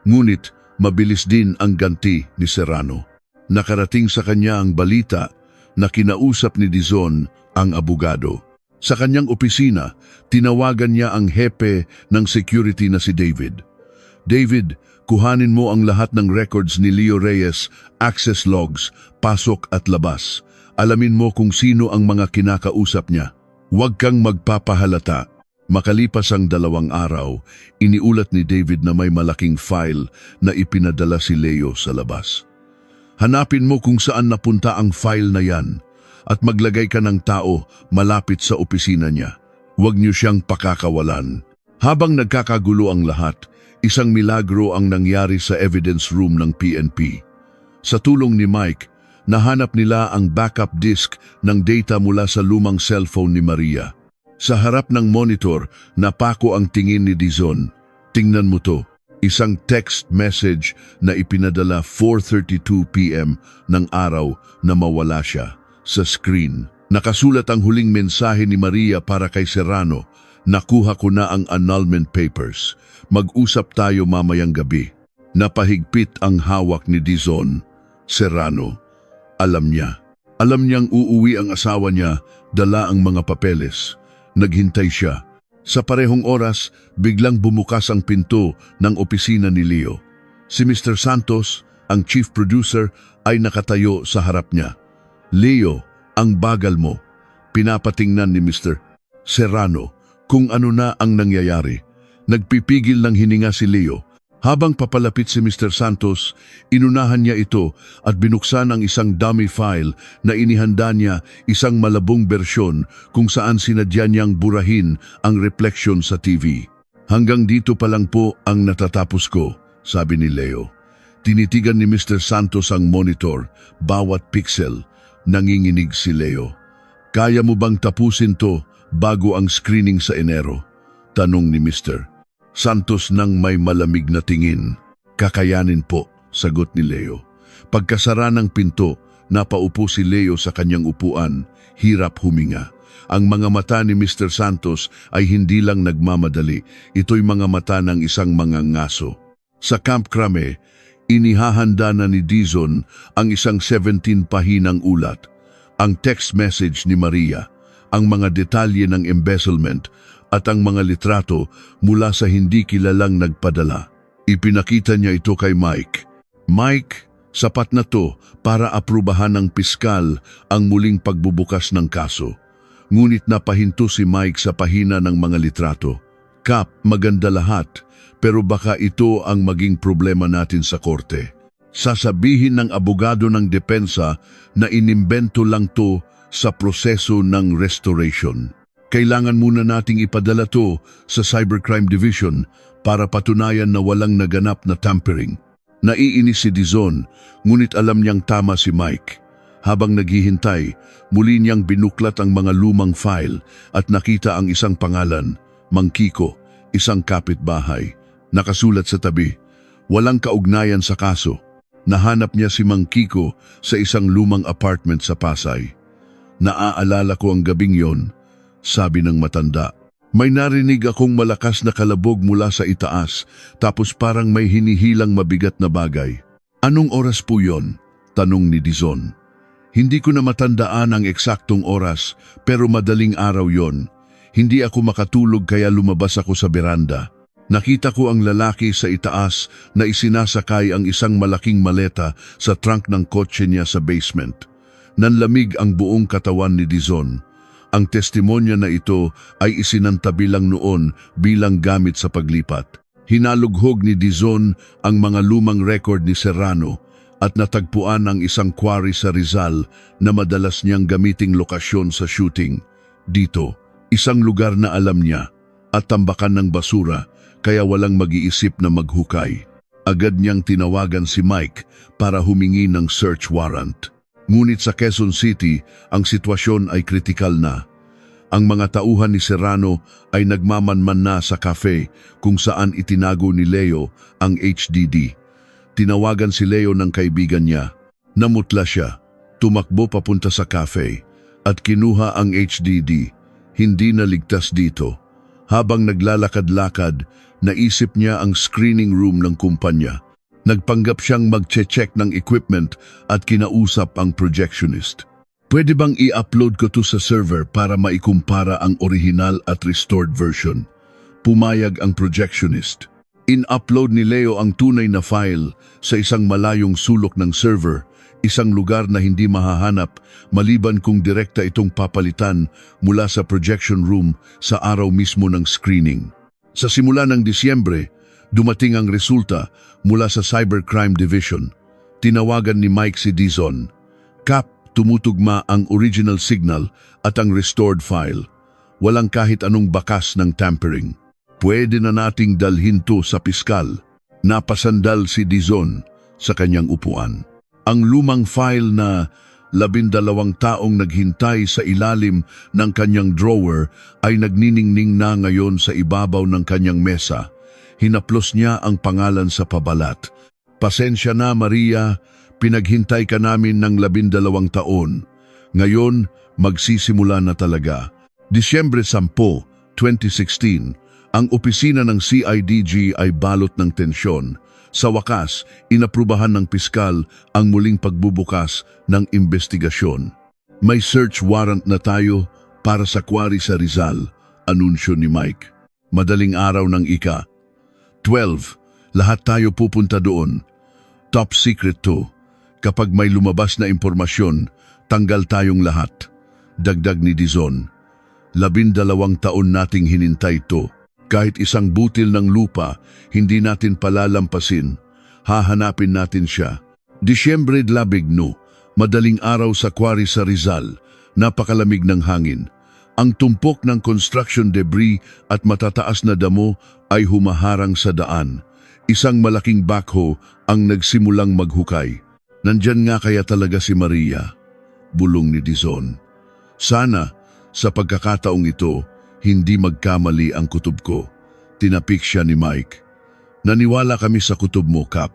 Ngunit, mabilis din ang ganti ni Serrano. Nakarating sa kanya ang balita na kinausap ni Dizon ang abogado. Sa kanyang opisina, tinawagan niya ang hepe ng security na si David. David, Kuhanin mo ang lahat ng records ni Leo Reyes, access logs, pasok at labas. Alamin mo kung sino ang mga kinakausap niya. Huwag kang magpapahalata. Makalipas ang 2 araw, iniulat ni David na may malaking file na ipinadala si Leo sa labas. Hanapin mo kung saan napunta ang file na yan at maglagay ka ng tao malapit sa opisina niya. Huwag niyo siyang pakakawalan. Habang nagkakagulo ang lahat, isang milagro ang nangyari sa evidence room ng PNP. Sa tulong ni Mike, nahanap nila ang backup disk ng data mula sa lumang cellphone ni Maria. Sa harap ng monitor, napako ang tingin ni Dizon. Tingnan mo to, isang text message na ipinadala 4:32 PM ng araw na mawala siya. Sa screen, nakasulat ang huling mensahe ni Maria para kay Serrano. Nakuha ko na ang annulment papers. Mag-usap tayo mamayang gabi. Napahigpit ang hawak ni Dizon. Serrano, alam niya. Alam niyang uuwi ang asawa niya, dala ang mga papeles. Naghintay siya. Sa parehong oras, biglang bumukas ang pinto ng opisina ni Leo. Si Mr. Santos, ang chief producer, ay nakatayo sa harap niya. Leo, ang bagal mo. Pinapatingnan ni Mr. Serrano kung ano na ang nangyayari. Nagpipigil ng hininga si Leo. Habang papalapit si Mr. Santos, inunahan niya ito at binuksan ang isang dummy file na inihanda niya, isang malabong bersyon kung saan sinadya niyang burahin ang reflection sa TV. Hanggang dito pa lang po ang natatapos ko, sabi ni Leo. Tinitigan ni Mr. Santos ang monitor, bawat pixel. Nanginginig si Leo. Kaya mo bang tapusin to bago ang screening sa Enero? Tanong ni Mr. Santos nang may malamig na tingin. Kakayanin po, sagot ni Leo. Pagkasara ng pinto, napaupo si Leo sa kanyang upuan, hirap huminga. Ang mga mata ni Mr. Santos ay hindi lang nagmamadali, ito'y mga mata ng isang mangangaso. Sa Camp Crame, inihahanda na ni Dizon ang isang 17 pahinang ulat, ang text message ni Maria, ang mga detalye ng embezzlement at ang mga litrato mula sa hindi kilalang nagpadala. Ipinakita niya ito kay Mike. Mike, sapat na to para aprubahan ng piskal ang muling pagbubukas ng kaso. Ngunit napahinto si Mike sa pahina ng mga litrato. Kap, maganda lahat, pero baka ito ang maging problema natin sa korte. Sasabihin ng abogado ng depensa na inimbento lang to sa proseso ng restoration. Kailangan muna nating ipadala to sa Cybercrime Division para patunayan na walang naganap na tampering. Naiinis si Dizon, ngunit alam niyang tama si Mike. Habang naghihintay, muli niyang binuklat ang mga lumang file at nakita ang isang pangalan, Mang Kiko, isang kapitbahay. Nakasulat sa tabi, walang kaugnayan sa kaso. Nahanap niya si Mang Kiko sa isang lumang apartment sa Pasay. Naaalala ko ang gabing yon, sabi ng matanda. May narinig akong malakas na kalabog mula sa itaas, tapos parang may hinihilang mabigat na bagay. Anong oras po yon? Tanong ni Dizon. Hindi ko na matandaan ang eksaktong oras, pero madaling araw yon. Hindi ako makatulog kaya lumabas ako sa beranda. Nakita ko ang lalaki sa itaas na isinasakay ang isang malaking maleta sa trunk ng kotse niya sa basement. Nanlamig ang buong katawan ni Dizon. Ang testimonya na ito ay isinantabi lang noon bilang gamit sa paglipat. Hinalughog ni Dizon ang mga lumang record ni Serrano at natagpuan ang isang quarry sa Rizal na madalas niyang gamiting lokasyon sa shooting. Dito, isang lugar na alam niya at tambakan ng basura kaya walang mag-iisip na maghukay. Agad niyang tinawagan si Mike para humingi ng search warrant. Ngunit sa Quezon City, ang sitwasyon ay kritikal na. Ang mga tauhan ni Serrano ay nagmamanman na sa cafe kung saan itinago ni Leo ang HDD. Tinawagan si Leo ng kaibigan niya. Namutla siya, tumakbo papunta sa cafe at kinuha ang HDD. Hindi na ligtas dito. Habang naglalakad-lakad, naisip niya ang screening room ng kumpanya. Nagpanggap siyang mag-check ng equipment at kinausap ang projectionist. Pwede bang i-upload ko to sa server para maikumpara ang original at restored version? Pumayag ang projectionist. In-upload ni Leo ang tunay na file sa isang malayong sulok ng server, isang lugar na hindi mahahanap maliban kung direkta itong papalitan mula sa projection room sa araw mismo ng screening. Sa simula ng Disyembre, dumating ang resulta mula sa Cybercrime Division. Tinawagan ni Mike si Dizon. Kap, tumutugma ang original signal at ang restored file. Walang kahit anong bakas ng tampering. Pwede na nating dalhin to sa piskal. Napasandal si Dizon sa kanyang upuan. Ang lumang file na 12 taong naghintay sa ilalim ng kanyang drawer ay nagniningning na ngayon sa ibabaw ng kanyang mesa. Hinaplos niya ang pangalan sa pabalat. Pasensya na, Maria, pinaghintay ka namin ng 12 taon. Ngayon, magsisimula na talaga. Disyembre 10, 2016, ang opisina ng CIDG ay balot ng tensyon. Sa wakas, inaprubahan ng piskal ang muling pagbubukas ng investigasyon. May search warrant na tayo para sa quarry sa Rizal, anunsyo ni Mike. Madaling araw ng ika-12, lahat tayo pupunta doon. Top secret to. Kapag may lumabas na impormasyon, tanggal tayong lahat. Dagdag ni Dizon. 12 taon nating hinintay to. Kahit isang butil ng lupa, hindi natin palalampasin. Hahanapin natin siya. Disyembre 12, madaling araw sa quarry sa Rizal. Napakalamig ng hangin. Ang tumpok ng construction debris at matataas na damo ay humaharang sa daan. Isang malaking backhoe ang nagsimulang maghukay. Nandyan nga kaya talaga si Maria, bulong ni Dizon. Sana, sa pagkakataong ito, hindi magkamali ang kutob ko. Tinapik siya ni Mike. Naniwala kami sa kutob mo, Kap.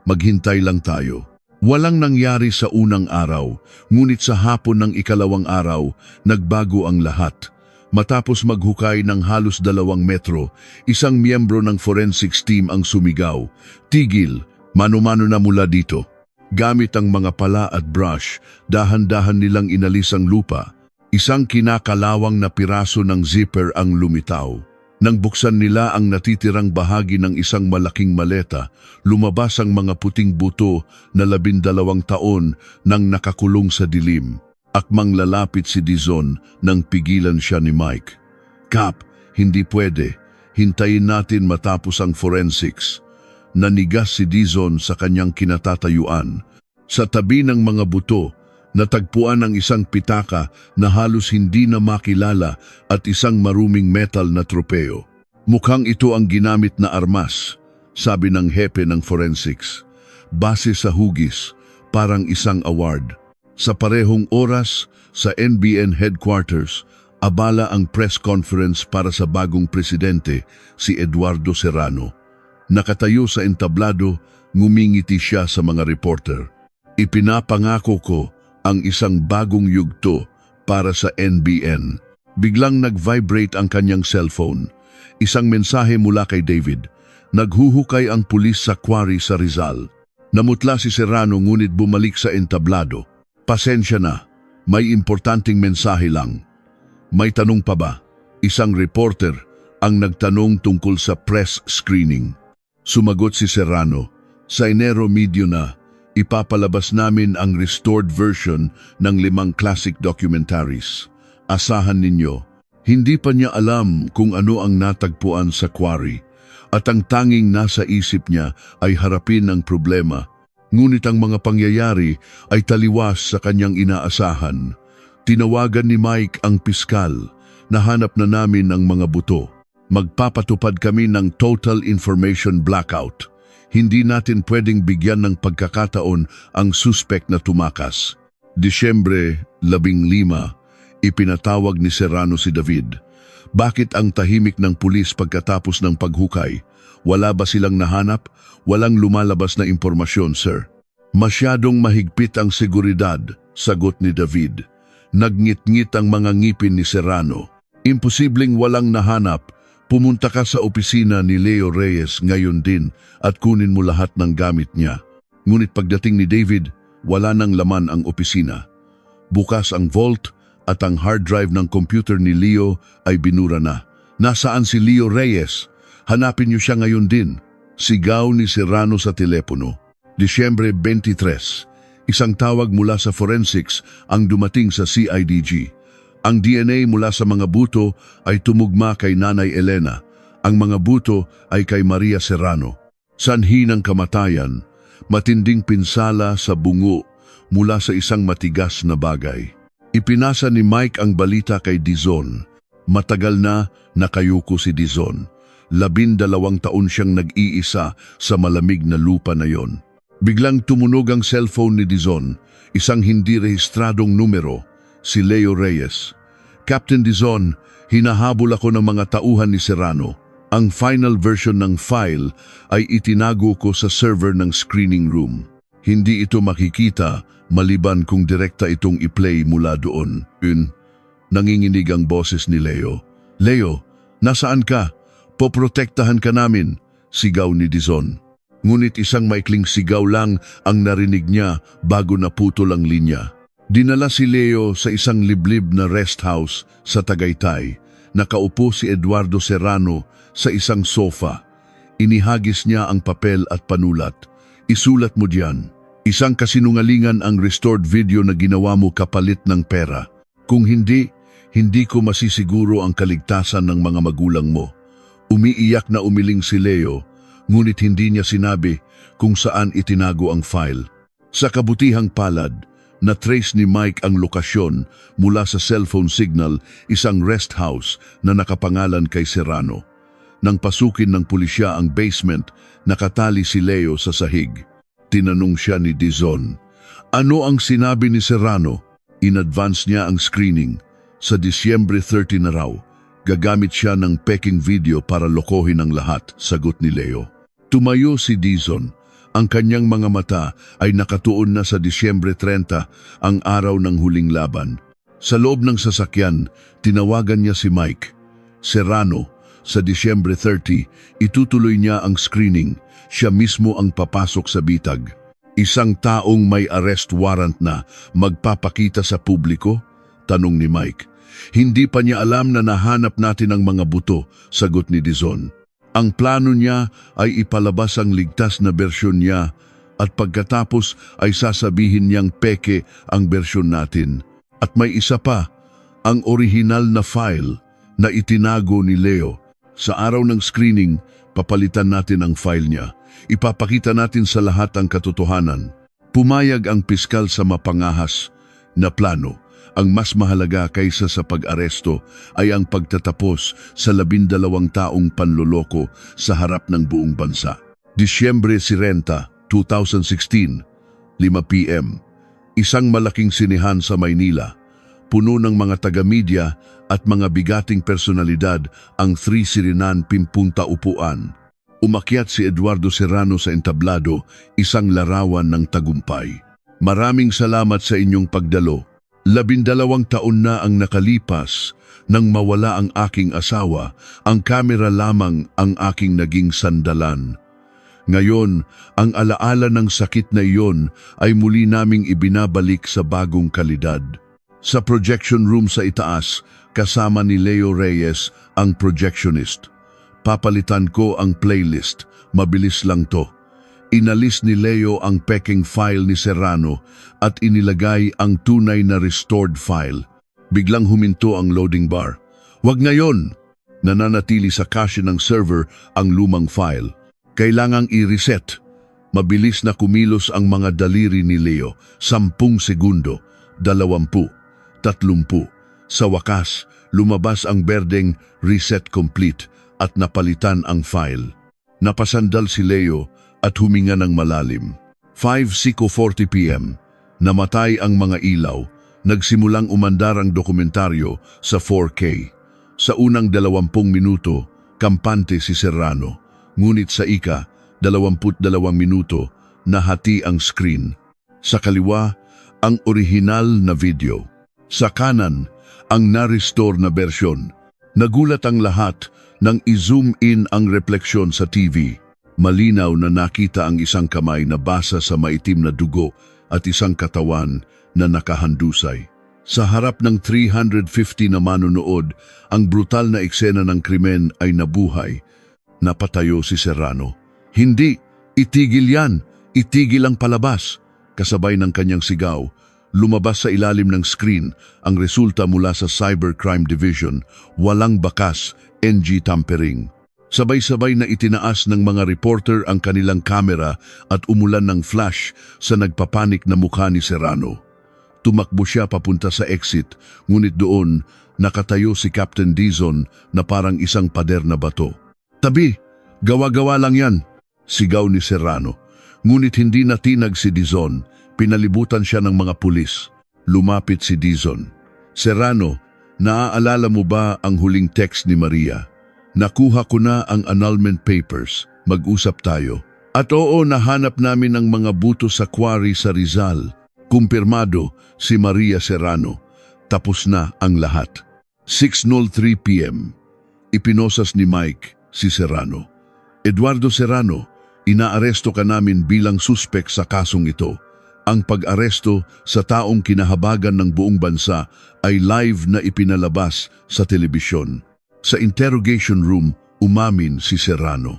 Maghintay lang tayo. Walang nangyari sa unang araw, ngunit sa hapon ng ikalawang araw, nagbago ang lahat. Matapos maghukay ng halos 2 metro, isang miyembro ng forensics team ang sumigaw. Tigil, mano-mano na mula dito. Gamit ang mga pala at brush, dahan-dahan nilang inalis ang lupa. Isang kinakalawang na piraso ng zipper ang lumitaw. Nang buksan nila ang natitirang bahagi ng isang malaking maleta, lumabas ang mga puting buto na 12 taon nang nakakulong sa dilim. Akmang lalapit si Dizon nang pigilan siya ni Mike. Kap, hindi pwede. Hintayin natin matapos ang forensics. Nanigas si Dizon sa kanyang kinatatayuan. Sa tabi ng mga buto, natagpuan ang isang pitaka na halos hindi na makilala at isang maruming metal na tropeo. Mukhang ito ang ginamit na armas, sabi ng hepe ng forensics. Base sa hugis, parang isang award. Sa parehong oras, sa NBN headquarters, abala ang press conference para sa bagong presidente, si Eduardo Serrano. Nakatayo sa entablado, ngumingiti siya sa mga reporter. Ipinapangako ko ang isang bagong yugto para sa NBN. Biglang nag-vibrate ang kanyang cellphone. Isang mensahe mula kay David. Naghuhukay ang pulis sa quarry sa Rizal. Namutla si Serrano ngunit bumalik sa entablado. Pasensya na, may importanteng mensahe lang. May tanong pa ba? Isang reporter ang nagtanong tungkol sa press screening. Sumagot si Serrano, sa Enero Medio na, ipapalabas namin ang restored version ng 5 classic documentaries. Asahan ninyo, hindi pa niya alam kung ano ang natagpuan sa quarry at ang tanging nasa isip niya ay harapin ang problema. Ngunit ang mga pangyayari ay taliwas sa kanyang inaasahan. Tinawagan ni Mike ang piskal. Nahanap na namin ang mga buto. Magpapatupad kami ng total information blackout. Hindi natin pwedeng bigyan ng pagkakataon ang suspect na tumakas. Disyembre 15, ipinatawag ni Serrano si David. Bakit ang tahimik ng pulis pagkatapos ng paghukay? Wala ba silang nahanap? Walang lumalabas na impormasyon, sir. Masyadong mahigpit ang seguridad, sagot ni David. Nagngit-ngit ang mga ngipin ni Serrano. Imposibleng walang nahanap. Pumunta ka sa opisina ni Leo Reyes ngayon din at kunin mo lahat ng gamit niya. Ngunit pagdating ni David, wala nang laman ang opisina. Bukas ang vault at ang hard drive ng computer ni Leo ay binura na. Nasaan si Leo Reyes? Hanapin niyo siya ngayon din. Sigaw ni Serrano sa telepono. Disyembre 23, isang tawag mula sa forensics ang dumating sa CIDG. Ang DNA mula sa mga buto ay tumugma kay Nanay Elena. Ang mga buto ay kay Maria Serrano. Sanhi ng kamatayan, matinding pinsala sa bungo mula sa isang matigas na bagay. Ipinasa ni Mike ang balita kay Dizon. Matagal na nakayuko si Dizon. 12 taon siyang nag-iisa sa malamig na lupa na yon. Biglang tumunog ang cellphone ni Dizon, isang hindi rehistradong numero, si Leo Reyes. Captain Dizon, hinahabol ako ng mga tauhan ni Serrano. Ang final version ng file ay itinago ko sa server ng screening room. Hindi ito makikita maliban kung direkta itong i-play mula doon. Nanginginig ang boses ni Leo. Leo, nasaan ka? Poprotektahan ka namin, sigaw ni Dizon. Ngunit isang maikling sigaw lang ang narinig niya bago naputol ang linya. Dinala si Leo sa isang liblib na rest house sa Tagaytay. Nakaupo si Eduardo Serrano sa isang sofa. Inihagis niya ang papel at panulat. Isulat mo diyan. Isang kasinungalingan ang restored video na ginawa mo kapalit ng pera. Kung hindi ko masisiguro ang kaligtasan ng mga magulang mo. Umiiyak na umiling si Leo, ngunit hindi niya sinabi kung saan itinago ang file. Sa kabutihang palad, na-trace ni Mike ang lokasyon mula sa cellphone signal, isang rest house na nakapangalan kay Serrano. Nang pasukin ng pulisya ang basement, nakatali si Leo sa sahig. Tinanong siya ni Dizon, ano ang sinabi ni Serrano? In-advance niya ang screening. Sa Disyembre 30 na raw, gagamit siya ng peking video para lokohin ang lahat, sagot ni Leo. Tumayo si Dizon. Ang kanyang mga mata ay nakatuon na sa Disyembre 30, ang araw ng huling laban. Sa loob ng sasakyan, tinawagan niya si Mike. Serrano, sa Disyembre 30, itutuloy niya ang screening. Siya mismo ang papasok sa bitag. Isang taong may arrest warrant na magpapakita sa publiko? Tanong ni Mike. Hindi pa niya alam na nahanap natin ang mga buto, sagot ni Dizon. Ang plano niya ay ipalabas ang ligtas na bersyon niya at pagkatapos ay sasabihin niyang peke ang bersyon natin. At may isa pa, ang orihinal na file na itinago ni Leo. Sa araw ng screening, papalitan natin ang file niya. Ipapakita natin sa lahat ang katotohanan. Pumayag ang piskal sa mapangahas na plano. Ang mas mahalaga kaysa sa pag-aresto ay ang pagtatapos sa 12 taong panloloko sa harap ng buong bansa. Disyembre 30, 2016, 5 p.m. Isang malaking sinehan sa Maynila. Puno ng mga taga-media at mga bigating personalidad ang 3 Sirinan pimpunta upuan. Umakyat si Eduardo Serrano sa entablado, isang larawan ng tagumpay. Maraming salamat sa inyong pagdalo. 12 taon na ang nakalipas nang mawala ang aking asawa, ang kamera lamang ang aking naging sandalan. Ngayon, ang alaala ng sakit na iyon ay muli naming ibinabalik sa bagong kalidad. Sa projection room sa itaas, kasama ni Leo Reyes, ang projectionist. Papalitan ko ang playlist, mabilis lang to. Inalis ni Leo ang peking file ni Serrano at inilagay ang tunay na restored file. Biglang huminto ang loading bar. Wag ngayon! Nananatili sa cache ng server ang lumang file. Kailangang i-reset. Mabilis na kumilos ang mga daliri ni Leo. 10 segundo, 20, 30. Sa wakas, lumabas ang berdeng reset complete at napalitan ang file. Napasandal si Leo at huminga ng malalim. 5:40 p.m. Namatay ang mga ilaw. Nagsimulang umandar ang dokumentaryo sa 4K. Sa unang 20 minuto, kampante si Serrano. Ngunit sa 22 minuto, nahati ang screen. Sa kaliwa, ang orihinal na video. Sa kanan, ang na-restore na bersyon. Nagulat ang lahat nang i-zoom in ang refleksyon sa TV. Malinaw na nakita ang isang kamay na basa sa maitim na dugo at isang katawan na nakahandusay. Sa harap ng 350 na manonood, ang brutal na eksena ng krimen ay nabuhay. Napatayo si Serrano. Hindi, itigil yan, itigil ang palabas. Kasabay ng kanyang sigaw, lumabas sa ilalim ng screen ang resulta mula sa Cybercrime Division, walang bakas, NG tampering. Sabay-sabay na itinaas ng mga reporter ang kanilang kamera at umulan ng flash sa nagpapanik na mukha ni Serrano. Tumakbo siya papunta sa exit, ngunit doon nakatayo si Captain Dizon na parang isang pader na bato. "Tabi, gawa-gawa lang yan," sigaw ni Serrano. Ngunit hindi natinag si Dizon, pinalibutan siya ng mga pulis. Lumapit si Dizon. "Serrano, naaalala mo ba ang huling text ni Maria? Nakuha ko na ang annulment papers. Mag-usap tayo." "At oo, nahanap namin ang mga buto sa quarry sa Rizal." Kumpirmado si Maria Serrano. Tapos na ang lahat. 6:03 p.m. Ipinosas ni Mike si Serrano. "Eduardo Serrano, inaaresto ka namin bilang suspek sa kasong ito." Ang pag-aresto sa taong kinahabagan ng buong bansa ay live na ipinalabas sa telebisyon. Sa interrogation room, umamin si Serrano.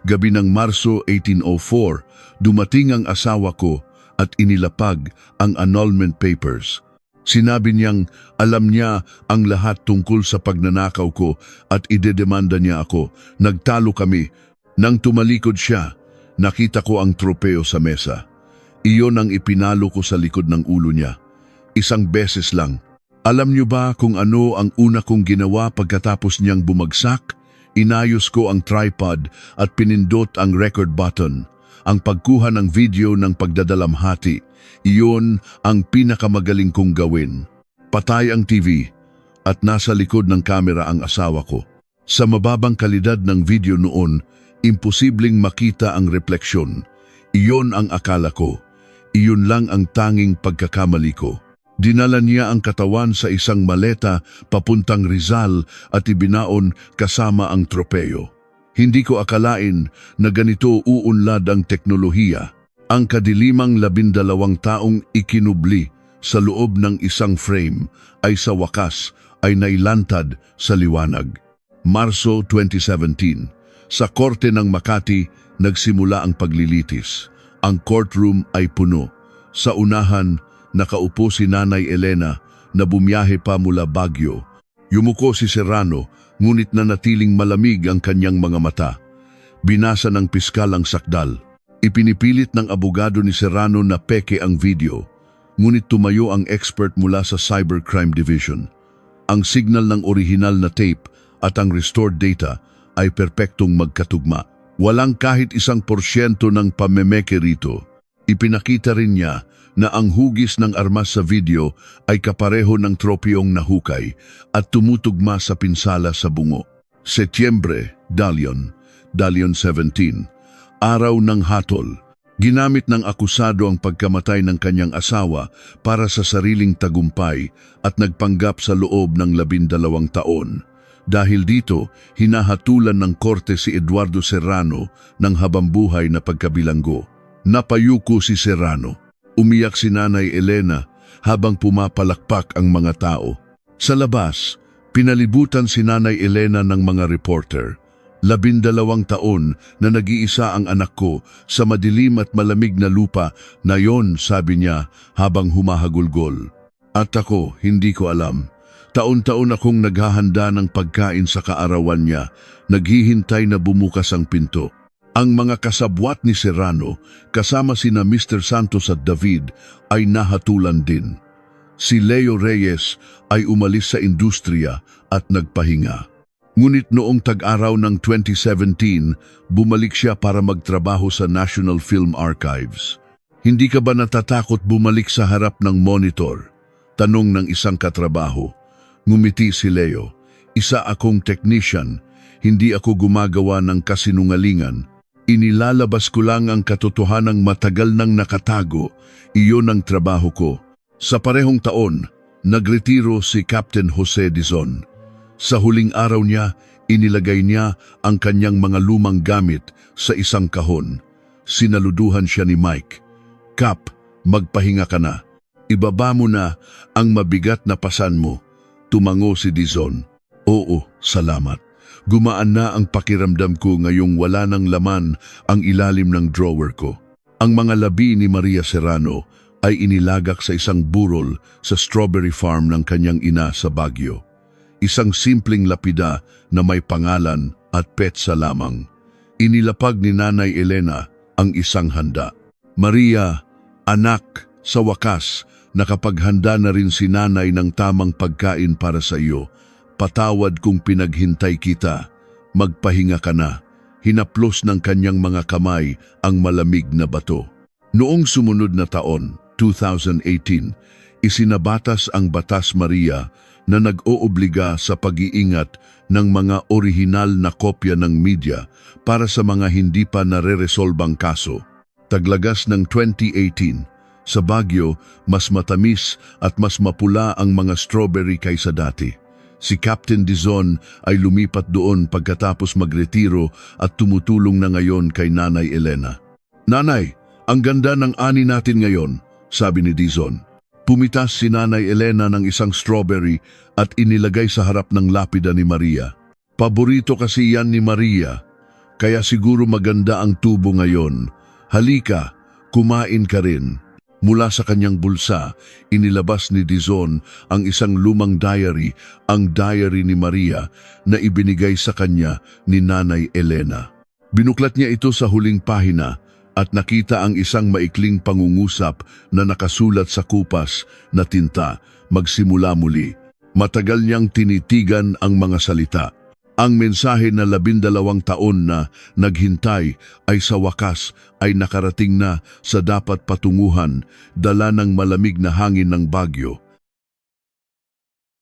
"Gabi ng Marso 1804, dumating ang asawa ko at inilapag ang annulment papers. Sinabi niyang alam niya ang lahat tungkol sa pagnanakaw ko at idedemanda niya ako. Nagtalo kami. Nang tumalikod siya, nakita ko ang tropeo sa mesa. Iyon ang ipinalo ko sa likod ng ulo niya. Isang beses lang. Alam niyo ba kung ano ang una kong ginawa pagkatapos niyang bumagsak? Inayos ko ang tripod at pinindot ang record button. Ang pagkuha ng video ng pagdadalamhati, iyon ang pinakamagaling kong gawin. Patay ang TV at nasa likod ng kamera ang asawa ko. Sa mababang kalidad ng video noon, imposibleng makita ang refleksyon. Iyon ang akala ko. Iyon lang ang tanging pagkakamali ko. Dinala niya ang katawan sa isang maleta papuntang Rizal at ibinaon kasama ang tropeo. Hindi ko akalain na ganito uunlad ang teknolohiya. Ang kadilimang 12 taong ikinubli sa loob ng isang frame ay sa wakas ay nailantad sa liwanag. Marso 2017, sa Korte ng Makati nagsimula ang paglilitis. Ang courtroom ay puno. Sa unahan, nakaupo si Nanay Elena na bumiyahe pa mula Baguio. Yumuko si Serrano, ngunit nanatiling malamig ang kanyang mga mata. Binasa ng piskal ang sakdal. Ipinipilit ng abogado ni Serrano na peke ang video, ngunit tumayo ang expert mula sa Cybercrime Division. Ang signal ng orihinal na tape at ang restored data ay perpektong magkatugma. Walang kahit 1% ng pamemeke rito. Ipinakita rin niya na ang hugis ng armas sa video ay kapareho ng tropyong nahukay at tumutugma sa pinsala sa bungo. Setyembre, Dalion 17, araw ng hatol. Ginamit ng akusado ang pagkamatay ng kanyang asawa para sa sariling tagumpay at nagpanggap sa loob ng 12 taon. Dahil dito, hinahatulan ng korte si Eduardo Serrano ng habambuhay na pagkabilanggo. Napayuko si Serrano. Umiyak si Nanay Elena habang pumapalakpak ang mga tao. Sa labas, pinalibutan si Nanay Elena ng mga reporter. 12 taon na nag-iisa ang anak ko sa madilim at malamig na lupa na yon, sabi niya habang humahagulgol. At ako, hindi ko alam. Taon-taon akong naghahanda ng pagkain sa kaarawan niya, naghihintay na bumukas ang pinto. Ang mga kasabwat ni Serrano, kasama sina Mr. Santos at David, ay nahatulan din. Si Leo Reyes ay umalis sa industriya at nagpahinga. Ngunit noong tag-araw ng 2017, bumalik siya para magtrabaho sa National Film Archives. "Hindi ka ba natatakot bumalik sa harap ng monitor?" tanong ng isang katrabaho. Ngumiti si Leo. "Isa akong technician, hindi ako gumagawa ng kasinungalingan. Inilalabas ko lang ang katotohanang matagal nang nakatago. Iyon ang trabaho ko." Sa parehong taon, nagretiro si Captain Jose Dizon. Sa huling araw niya, inilagay niya ang kanyang mga lumang gamit sa isang kahon. Sinaluduhan siya ni Mike. "Cap, magpahinga ka na. Ibaba mo na ang mabigat na pasan mo." Tumango si Dizon. "Oo, salamat." Gumaan na ang pakiramdam ko ngayong wala ng laman ang ilalim ng drawer ko. Ang mga labi ni Maria Serrano ay inilagak sa isang burol sa strawberry farm ng kanyang ina sa Baguio. Isang simpleng lapida na may pangalan at petsa lamang. Inilapag ni Nanay Elena ang isang handa. Maria, anak, sa wakas, nakapaghanda na rin si nanay ng tamang pagkain para sa iyo. Patawad kung pinaghintay kita. Magpahinga ka na. Hinaplos ng kanyang mga kamay ang malamig na bato. Noong sumunod na taon, 2018, isinabatas ang Batas Maria na nag-oobliga sa pag-iingat ng mga orihinal na kopya ng media para sa mga hindi pa nare-resolbang kaso. Taglagas ng 2018, sa Baguio, mas matamis at mas mapula ang mga strawberry kaysa dati. Si Captain Dizon ay lumipat doon pagkatapos magretiro at tumutulong na ngayon kay Nanay Elena. Nanay, ang ganda ng ani natin ngayon, sabi ni Dizon. Pumitas si Nanay Elena ng isang strawberry at inilagay sa harap ng lapida ni Maria. Paborito kasi yan ni Maria, kaya siguro maganda ang tubo ngayon. Halika, kumain ka rin. Mula sa kanyang bulsa, inilabas ni Dizon ang isang lumang diary, ang diary ni Maria na ibinigay sa kanya ni Nanay Elena. Binuklat niya ito sa huling pahina at nakita ang isang maikling pangungusap na nakasulat sa kupas na tinta, magsimula muli. Matagal niyang tinitigan ang mga salita. Ang mensahe na 12 taon na naghintay ay sa wakas ay nakarating na sa dapat patunguhan, dala ng malamig na hangin ng Baguio.